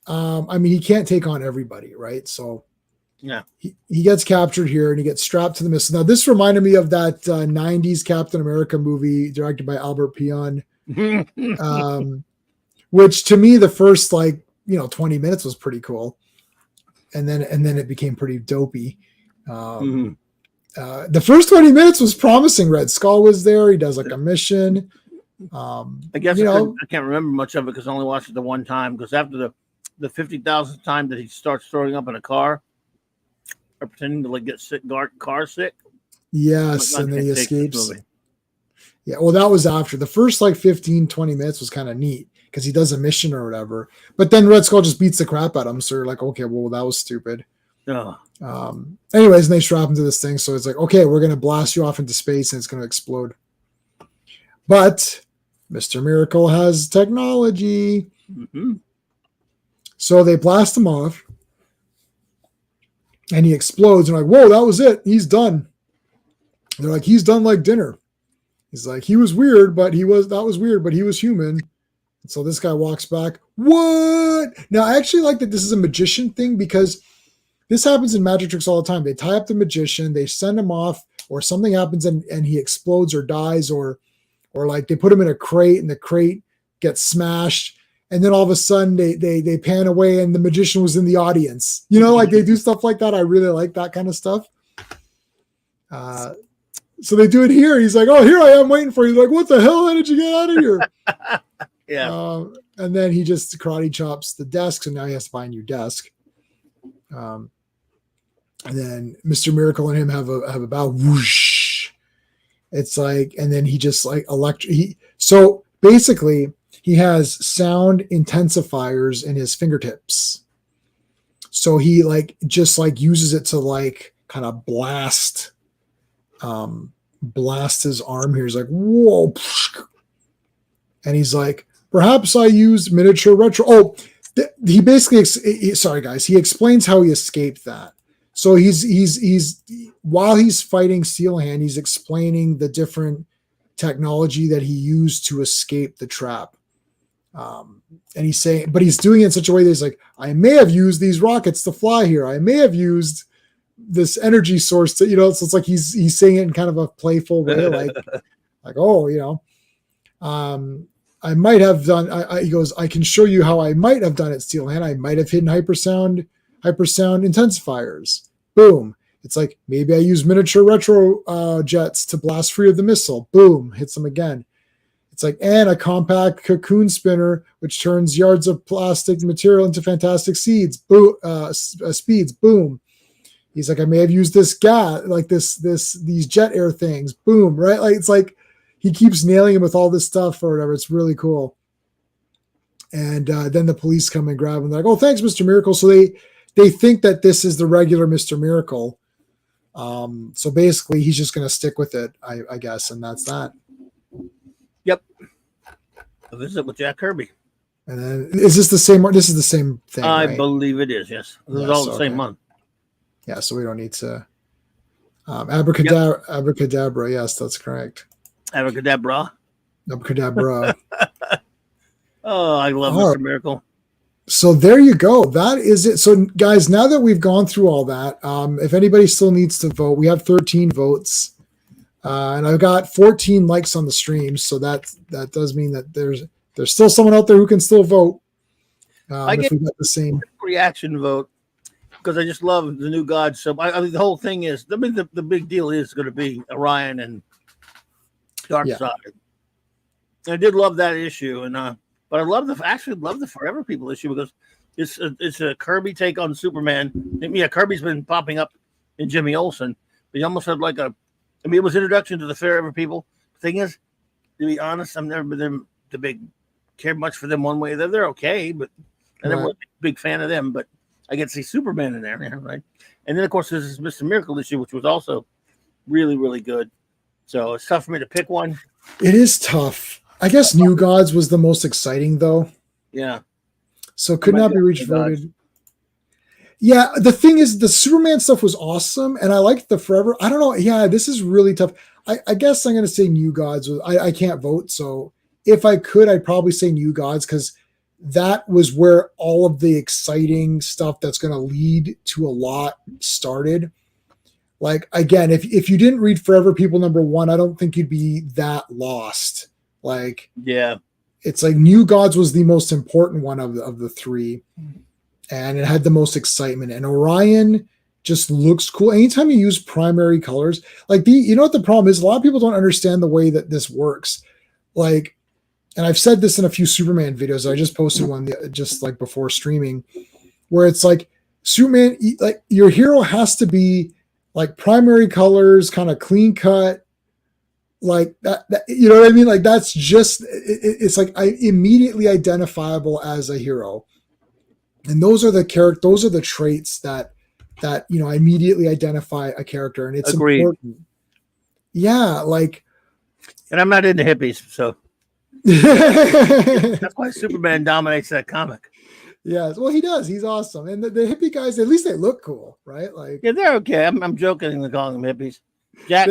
he can't take on everybody, right? So yeah, he gets captured here, and he gets strapped to the missile. Now, this reminded me of that 90s Captain America movie directed by Albert Pion, which to me, the first 20 minutes was pretty cool. And then it became pretty dopey. The first 20 minutes was promising. Red Skull was there. He does like a mission. I guess I can't remember much of it because I only watched it the one time. Because after the 50,000th time that he starts throwing up in a car or pretending to get sick, car sick. Yes, and then he escapes. Yeah, well, that was after. The first 15, 20 minutes was kind of neat because he does a mission or whatever. But then Red Skull just beats the crap out of him. So you're like, okay, well, that was stupid. Oh. Anyways, and they strap him to this thing. So it's like, okay, we're going to blast you off into space and it's going to explode. But Mr. Miracle has technology. Mm-hmm. So they blast him off and he explodes. And like, whoa, that was it. He's done. They're like, he's done like dinner. He's like, that was weird, but he was human. And so this guy walks back. What? Now, I actually like that this is a magician thing because this happens in magic tricks all the time. They tie up the magician, they send him off, or something happens and he explodes or dies, or like they put him in a crate and the crate gets smashed and then all of a sudden they pan away and the magician was in the audience. You know, like they do stuff like that. I really like that kind of stuff. So they do it here. He's like, "Oh, here I am waiting for you." Like, what the hell? How did you get out of here? Yeah. And then he just karate chops the desk, and now he has to buy a new desk. And then Mr. Miracle and him have a bow. Whoosh. It's like, and then he just like so basically he has sound intensifiers in his fingertips. So he like just like uses it to like kind of blast his arm here. He's like, whoa. And he's like, perhaps I used miniature retro. Oh, he basically, sorry guys, he explains how he escaped that. So he's while he's fighting Steelhand, he's explaining the different technology that he used to escape the trap. And he's saying, but he's doing it in such a way that he's like, I may have used these rockets to fly here. I may have used this energy source to, so it's like he's saying it in kind of a playful way, like, oh, I might have done. He goes, I can show you how I might have done it, Steelhand. I might have hidden hypersound intensifiers. Boom. It's like, maybe I use miniature retro jets to blast free of the missile. Boom. Hits them again. It's like, and a compact cocoon spinner, which turns yards of plastic material into fantastic seeds. Boom. Speeds. Boom. He's like, I may have used this gas, like these jet air things. Boom. Right. Like, it's like, he keeps nailing him with all this stuff or whatever. It's really cool. And then the police come and grab him. They're like, oh, thanks, Mr. Miracle. So they think that this is the regular Mr. Miracle. So basically, he's just going to stick with it, I guess. And that's that. Yep. A visit with Jack Kirby. And then, is this the same? This is the same thing, I right? believe it is, yes. This is all the same month. Yeah, so we don't need to. Abracadabra. Yes, that's correct. Abracadabra. Abracadabra. Oh, I love Mr. Miracle. So there you go. That is it. So guys, now that we've gone through all that, if anybody still needs to vote, we have 13 votes. And I've got 14 likes on the stream. So that does mean that there's still someone out there who can still vote. I get if we got the same reaction vote because I just love the New Gods. So I mean, the whole thing is, the big deal is going to be Orion and Dark Side. And I did love that issue, and but I love the Forever People issue because it's a Kirby take on Superman. Yeah, Kirby's been popping up in Jimmy Olsen, but he almost had like it was introduction to the Forever People. The thing is, to be honest, I've never been the big care much for them one way. They're okay, but I never was a big fan of them. But I get to see Superman in there, right? And then of course there's this Mr. Miracle issue, which was also really, really good. So it's tough for me to pick one. It is tough. I guess New Gods was the most exciting, though. Yeah. So could not be reached voted. Yeah, the thing is, the Superman stuff was awesome, and I liked the Forever. I don't know. Yeah, this is really tough. I guess I'm going to say New Gods. I can't vote, so if I could, I'd probably say New Gods because that was where all of the exciting stuff that's going to lead to a lot started. Like, again, if you didn't read Forever People #1, I don't think you'd be that lost. Like, yeah, it's like New Gods was the most important one of the three, and it had the most excitement. And Orion just looks cool. Anytime you use primary colors, like you know what the problem is? A lot of people don't understand the way that this works. Like, and I've said this in a few Superman videos. I just posted one just like before streaming, where it's like Superman, like your hero has to be like primary colors, kind of clean cut. Like that, you know what I mean? Like that's just, it's like immediately identifiable as a hero. And those are the traits that immediately identify a character. And it's important. Yeah. Like, and I'm not into hippies. So that's why Superman dominates that comic. Yes. Well, he does. He's awesome. And the hippie guys, at least they look cool, right? Like, yeah, they're okay. I'm joking and calling them hippies. Jack,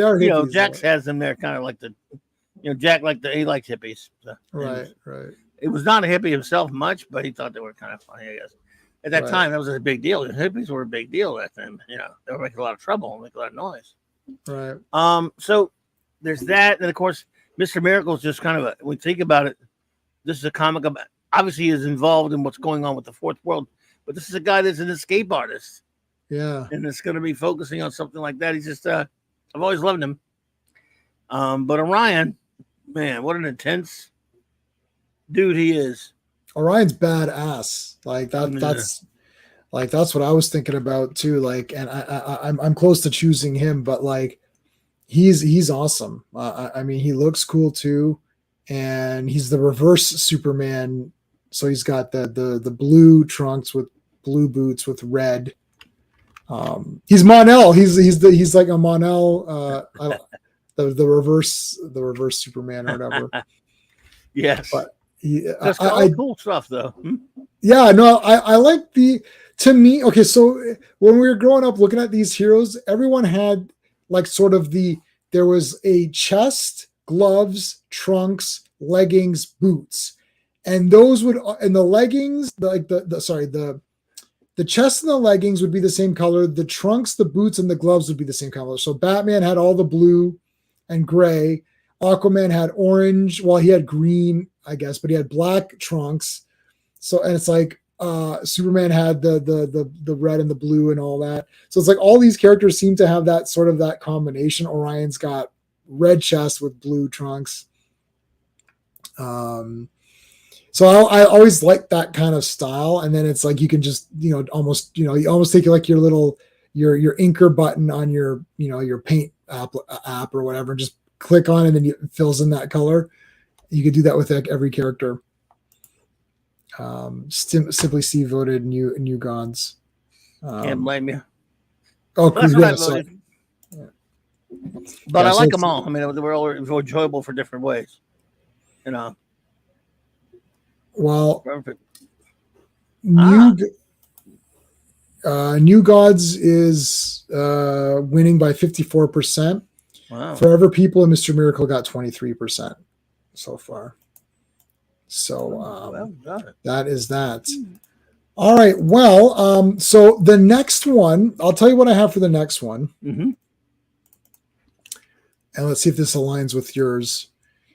Jax has them there, kind of like Jack he likes hippies. So, right. It was not a hippie himself much, but he thought they were kind of funny, I guess. At that time, that was a big deal. The hippies were a big deal at then. They were making a lot of trouble and making a lot of noise. Right. So there's that, and of course, Mr. Miracle is just kind of when you think about it, this is a comic about obviously is involved in what's going on with the fourth world. But this is a guy that's an escape artist. Yeah. And it's going to be focusing on something like that. He's just, I've always loved him. But Orion, man, what an intense dude he is. Orion's badass. Like that. That's what I was thinking about too. Like, and I'm close to choosing him, but like, he's awesome. I mean, he looks cool too, and he's the reverse Superman. So he's got the blue trunks with blue boots with red. He's Mon-El. He's like a Mon-El. The reverse Superman or whatever. Yes, but that's cool stuff though. Yeah, no, I like to me. Okay, so when we were growing up looking at these heroes, everyone had like sort of there was a chest, gloves, trunks, leggings, boots, and those would, and the leggings, the chest and the leggings would be the same color. The trunks, the boots, and the gloves would be the same color. So Batman had all the blue and gray. Aquaman had orange. Well, he had green, I guess, but he had black trunks. So, and it's like Superman had the red and the blue and all that. So it's like all these characters seem to have that sort of that combination. Orion's got red chest with blue trunks. So I always like that kind of style. And then it's like you can just, you almost take like your little your inker button on your paint app or whatever, and just click on it and it fills in that color. You could do that with like every character. Simply Steve voted new gods. Can't blame you. Oh, that's yeah, what I voted. But I like them all. I mean, they're all enjoyable for different ways. Well, perfect. New Gods is winning by 54%. Wow. Forever People and Mr. Miracle got 23% so far. So that is that. All right. Well, so the next one, I'll tell you what I have for the next one. Mm-hmm. And let's see if this aligns with yours.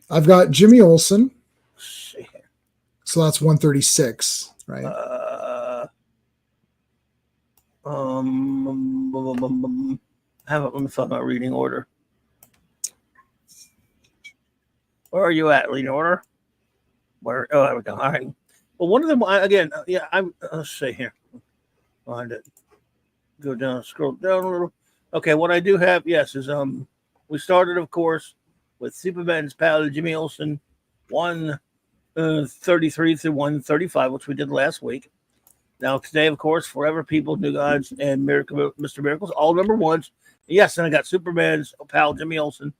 I've got Jimmy Olsen. So that's 136, right? Let me find my reading order. Where are you at, reading order? Where? Oh, there we go. All right. Well, one of them again. Let's see here. Find it. Go down. Scroll down a little. Okay. What I do have, yes, is we started, of course, with Superman's pal Jimmy Olsen, 133 through 135, which we did last week. Now today, of course, Forever People, New Gods, and Mr. Miracles, all number ones. Yes, and I got Superman's pal Jimmy Olsen,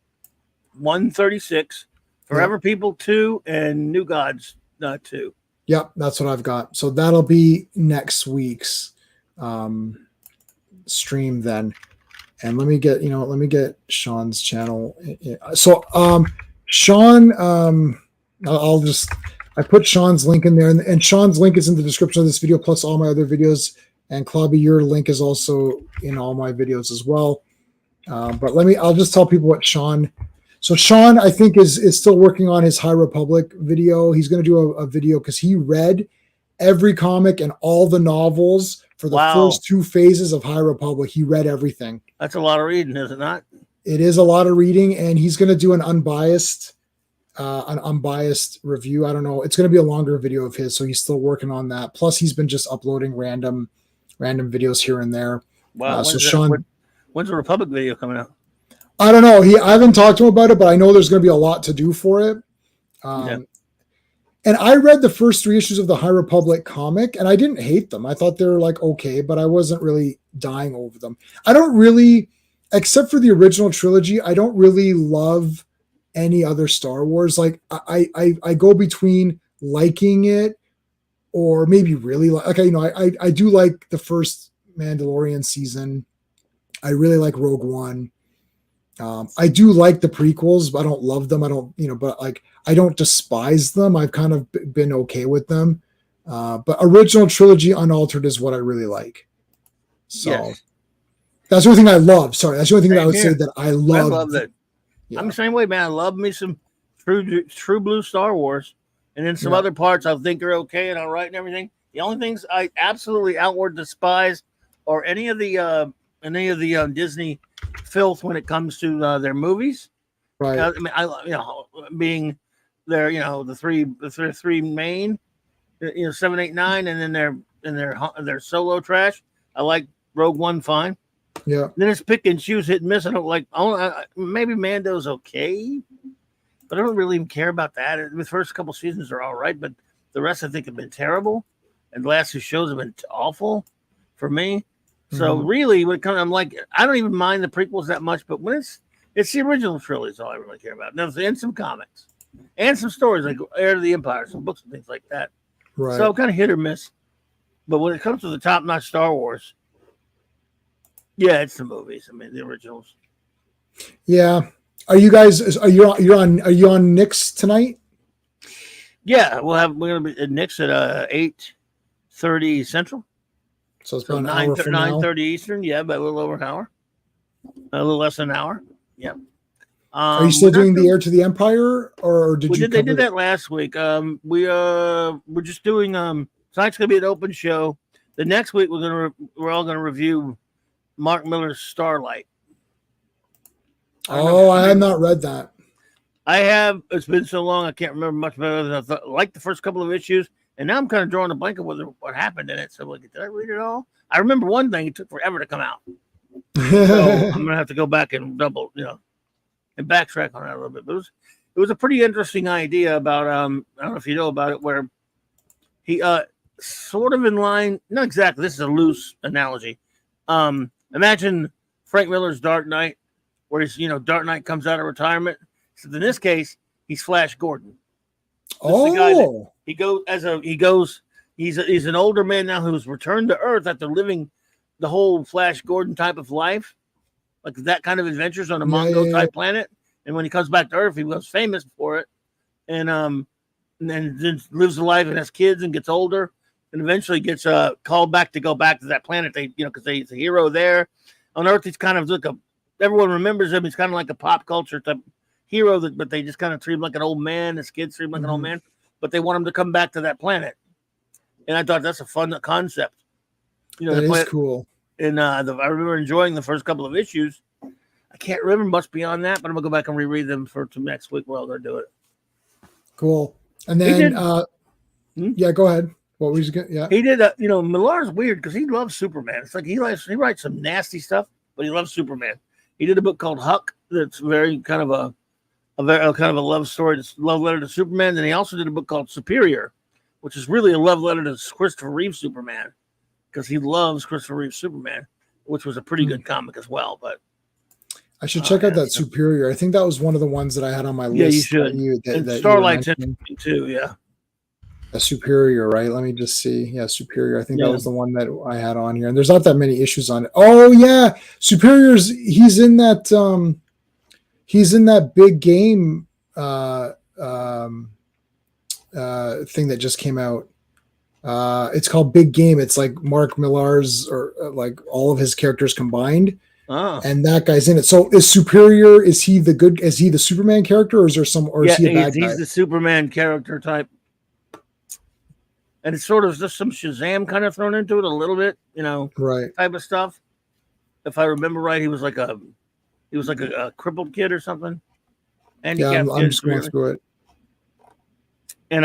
136. Forever People 2 and New Gods 2. Yep, that's what I've got. So that'll be next week's stream then. And let me get Sean's channel. So Sean, I put Sean's link in there, and Sean's link is in the description of this video, plus all my other videos. And Clobby, your link is also in all my videos as well. But I'll just tell people what Sean. So Sean, I think, is still working on his High Republic video. He's going to do a video because he read every comic and all the novels for the first 2 phases of High Republic. He read everything. That's a lot of reading, is it not? It is a lot of reading, and he's going to do an unbiased review. I don't know. It's going to be a longer video of his, so he's still working on that. Plus, he's been just uploading random videos here and there. Wow. So Sean, when's the Republic video coming out? I don't know. I haven't talked to him about it, but I know there's going to be a lot to do for it. And I read the first 3 issues of the High Republic comic, and I didn't hate them. I thought they were like okay, but I wasn't really dying over them. I don't really, except for the original trilogy, I don't really love any other Star Wars. Like I go between liking it or maybe really like. Okay, I do like the first Mandalorian season. I really like Rogue One. I do like the prequels, but I don't love them. I don't, but like I don't despise them. I've kind of been okay with them. But original trilogy unaltered is what I really like. So that's the only thing I love. Sorry, that's the only thing that I would say that I love. I love that. Yeah. I'm the same way, man. I love me some true blue Star Wars, and then some other parts I think are okay and all right and everything. The only things I absolutely outward despise are any of the Disney filth when it comes to their movies. Right. I mean, being their the three main, 7, 8, 9, and then their solo trash. I like Rogue One fine. Yeah. Then it's pick and choose, hit and miss. I don't like. Maybe Mando's okay, but I don't really even care about that. The first couple seasons are all right, but the rest I think have been terrible, and the last 2 shows have been awful for me. So really, when it comes, I'm like, I don't even mind the prequels that much, but when it's the original trilogy is all I really care about. And some comics, and some stories like Heir to the Empire, some books and things like that. Right. So kind of hit or miss. But when it comes to the top-notch Star Wars, yeah, it's the movies. I mean, the originals. Yeah. Are you on Nick's tonight? Yeah, we're gonna be at Nick's at 8:30 Central. So it's about an hour from now. 9:30 Eastern. Yeah, by a little over an hour. A little less than an hour. Yeah. Are you still doing the Heir to the Empire, or did you? They did that last week. We're just doing. Tonight's gonna be an open show. The next week we're all gonna review Mark Miller's Starlight. I have not read that. I have. It's been so long, I can't remember much better than I thought. I liked the first couple of issues, and now I'm kind of drawing a blank of what happened in it. So, like, did I read it all? I remember one thing; it took forever to come out. So I'm gonna have to go back and and backtrack on that a little bit. But it was a pretty interesting idea about I don't know if you know about it, where he sort of in line, not exactly. This is a loose analogy. Imagine Frank Miller's Dark Knight, where he's Dark Knight comes out of retirement. So in this case, he's Flash Gordon. He's an older man now who's returned to Earth after living the whole Flash Gordon type of life, like that kind of adventures on a Mongo type planet. And when he comes back to Earth, he was famous for it, and then lives a life and has kids and gets older, and eventually gets called back to go back to that planet. Because he's a hero there. On Earth, he's kind of like everyone remembers him. He's kind of like a pop culture type hero, but they just kind of treat him like an old man. His kids treat him like an old man, but they want him to come back to that planet. And I thought that's a fun concept. That is cool. And I remember enjoying the first couple of issues. I can't remember much beyond that, but I'm gonna go back and reread them to next week while they're doing it. Cool. And then, yeah, go ahead. What was you going? Yeah, he did. Millar's weird because he loves Superman. It's like he writes some nasty stuff, but he loves Superman. He did a book called Huck that's very kind of a love story, love letter to Superman. Then he also did a book called Superior, which is really a love letter to Christopher Reeve Superman, because he loves Christopher Reeve Superman, which was a pretty good comic as well. But I should check out that Superior. I think that was one of the ones that I had on my list. Yeah, you should. And Starlight's interesting too. Yeah. A Superior, right? Let me just see. Yeah, Superior. I think that was the one that I had on here. And there's not that many issues on it. Oh yeah, Superior's. He's in that. He's in that big game thing that just came out. It's called Big Game. It's like Mark Millar's or like all of his characters combined. Oh. And that guy's in it. So is Superior? Is he the Superman character, or is there some? Or is he a bad guy? He's the Superman character type. And it's sort of just some Shazam kind of thrown into it a little bit, right? Type of stuff. If I remember right, he was like a crippled kid or something. And yeah, I'm just going through it. And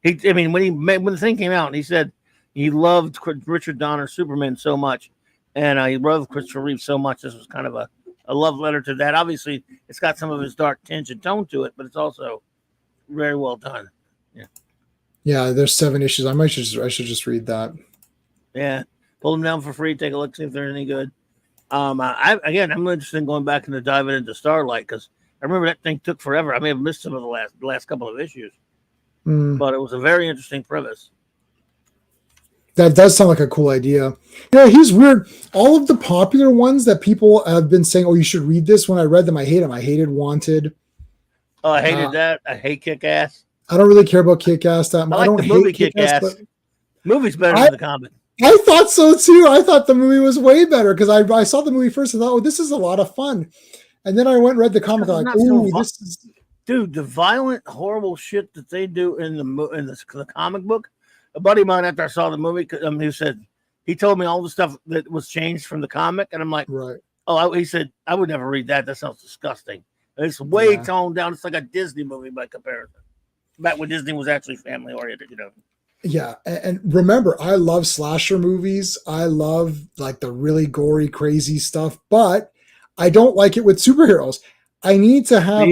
when the thing came out, he said he loved Richard Donner Superman so much, and he loved Christopher Reeve so much. This was kind of a love letter to that. Obviously, it's got some of his dark tinge and tone to it, but it's also very well done. Yeah. Yeah, there's 7 issues. I should just read that. Yeah, pull them down for free. Take a look, see if they're any good. I'm interested in going back and diving into Starlight, because I remember that thing took forever. I may have missed some of the last couple of issues, but it was a very interesting premise. That does sound like a cool idea. Yeah, he's weird. All of the popular ones that people have been saying, "Oh, you should read this." When I read them, I hate them. I hated Wanted. Oh, I hated that. I hate Kick-Ass. I don't really care about Kick-Ass that much. I don't hate Kick-Ass. Movie's better than the comic. I thought so too. I thought the movie was way better because I saw the movie first and thought, "Oh, this is a lot of fun," and then I went and read the comic. I'm like, "Ooh, this is." Dude, the violent, horrible shit that they do in the comic book. A buddy of mine, after I saw the movie, he told me all the stuff that was changed from the comic, and I'm like, Right. oh, he said I would never read that. That sounds disgusting. It's way toned down. It's like a Disney movie by comparison. Back when Disney was actually family oriented, Yeah, and remember, I love slasher movies. I love like the really gory, crazy stuff, but I don't like it with superheroes. I need to have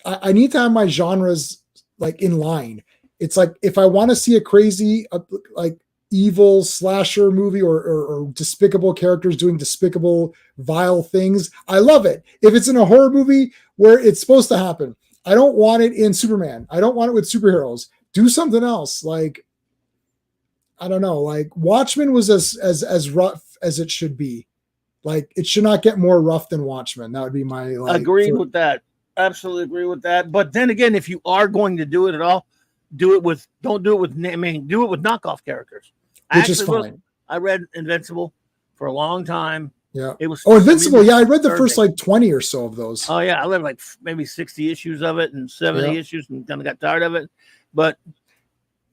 I need to have my genres like in line. It's like if I want to see a crazy like evil slasher movie or despicable characters doing despicable, vile things, I love it. If it's in a horror movie where it's supposed to happen, I don't want it in Superman. I don't want it with superheroes. Do something else. Like, I don't know. Like Watchmen was as rough as it should be. Like it should not get more rough than Watchmen. That would be my agreed with that. Absolutely agree with that. But then again, if you are going to do it at all, do it with knockoff characters. Which is fine. I read Invincible for a long time. Yeah. It was Invincible. Yeah, I read the first like 20 or so of those. Oh yeah, I read like maybe 60 issues of it and 70 issues and kind of got tired of it. But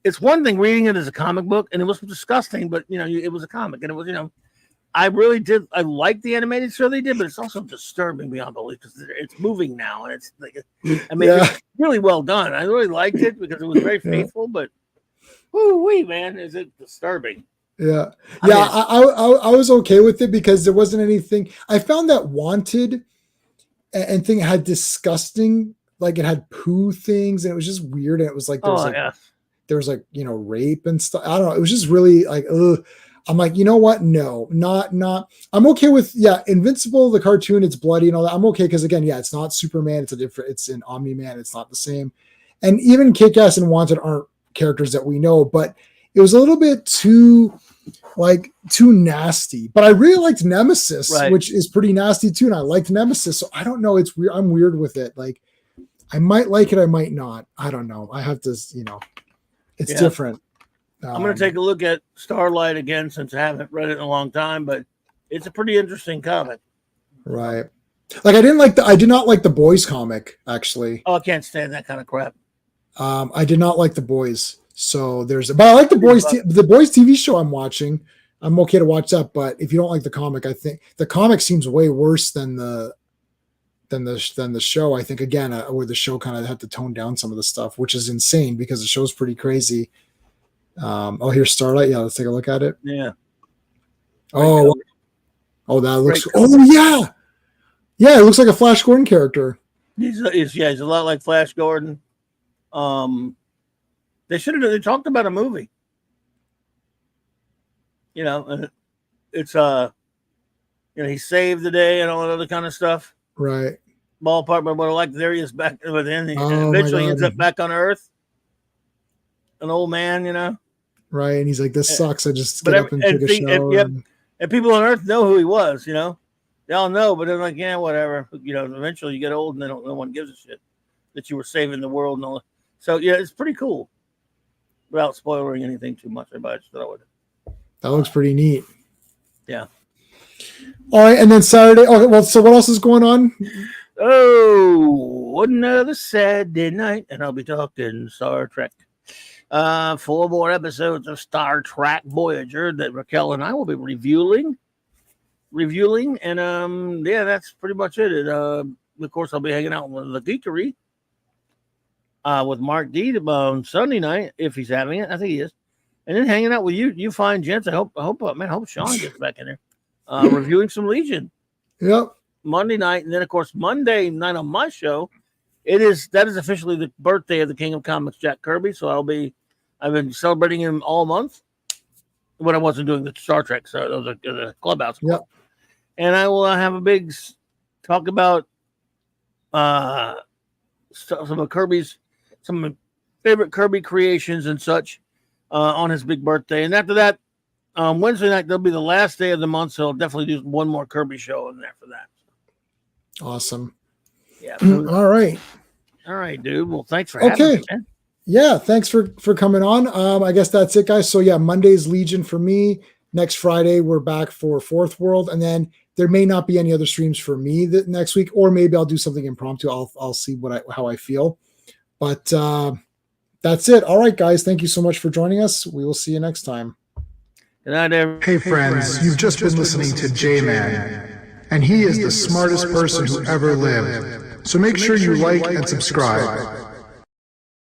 it's one thing reading it as a comic book, and it was disgusting, but it was a comic, and it was I really did. I like the animated show they did, but it's also disturbing beyond belief because it's moving now, and it's like, it's really well done. I really liked it because it was very faithful, but woo-wee, man, is it disturbing? Yeah, I was okay with it because there wasn't anything. I found that Wanted and thing had disgusting, like it had poo things, and it was just weird, and it was like there was like rape and stuff. I don't know. It was just really like, ugh. I'm like, you know what? No, not. I'm okay with Invincible, the cartoon. It's bloody and all that. I'm okay because again, it's not Superman. It's an Omni-Man. It's not the same. And even Kick-Ass and Wanted aren't characters that we know, but it was a little bit too nasty. But I really liked Nemesis, which is pretty nasty too, and I liked Nemesis. So I don't know. It's weird. I'm weird with it. Like I might like it. I might not. I don't know. I have to. It's different. I'm going to take a look at Starlight again since I haven't read it in a long time, but it's a pretty interesting comic. Right. Like I did not like the Boys comic actually. Oh, I can't stand that kind of crap. I did not like the Boys. So but I like the Boys TV show I'm watching. I'm okay to watch that, but if you don't like the comic, I think the comic seems way worse than the show. I think again, where the show kind of had to tone down some of the stuff, which is insane because the show's pretty crazy. Here's Starlight. Yeah, let's take a look at it. Yeah. Oh, that looks. Yeah. It looks like a Flash Gordon character. He's a lot like Flash Gordon. They talked about a movie. It's he saved the day and all that other kind of stuff. Right. Ballpark, but what I like there he is back within. Eventually he ends up back on Earth. An old man, Right, and he's like, "This sucks." I just get up and take a shower. And people on Earth know who he was. They all know, but they're like, "Yeah, whatever." Eventually you get old, and no one gives a shit that you were saving the world and all. So it's pretty cool. Without spoiling anything too much, I just throw it. That looks pretty neat. Yeah. All right, and then Saturday. Okay, well, so what else is going on? Oh, another Saturday night, and I'll be talking Star Trek. 4 more episodes of Star Trek Voyager that Raquel and I will be reviewing, and that's pretty much it. Of course, I'll be hanging out with the Geekery with Mark D on Sunday night if he's having it. I think he is, and then hanging out with you fine gents. I hope Sean gets back in there, reviewing some Legion. Yep. Monday night, and then of course Monday night on my show. That is officially the birthday of the King of Comics, Jack Kirby. So I've been celebrating him all month when I wasn't doing the Star Trek. So it was a clubhouse. Yep. And I will have a big talk about some of my favorite Kirby creations and such on his big birthday. And after that, Wednesday night, that'll be the last day of the month. So I'll definitely do one more Kirby show in there for that. Awesome. Yeah. All right, dude. Well, thanks for having me, man. Yeah, thanks for coming on. I guess that's it, guys. So yeah, Monday's Legion for me. Next Friday we're back for Fourth World, and then there may not be any other streams for me that next week, or maybe I'll do something impromptu. I'll see how I feel. But that's it. All right, guys. Thank you so much for joining us. We will see you next time. Good night, everyone. Hey friends, you've just been listening to J-Man, and he is the smartest person who ever lived. So make sure you like and subscribe.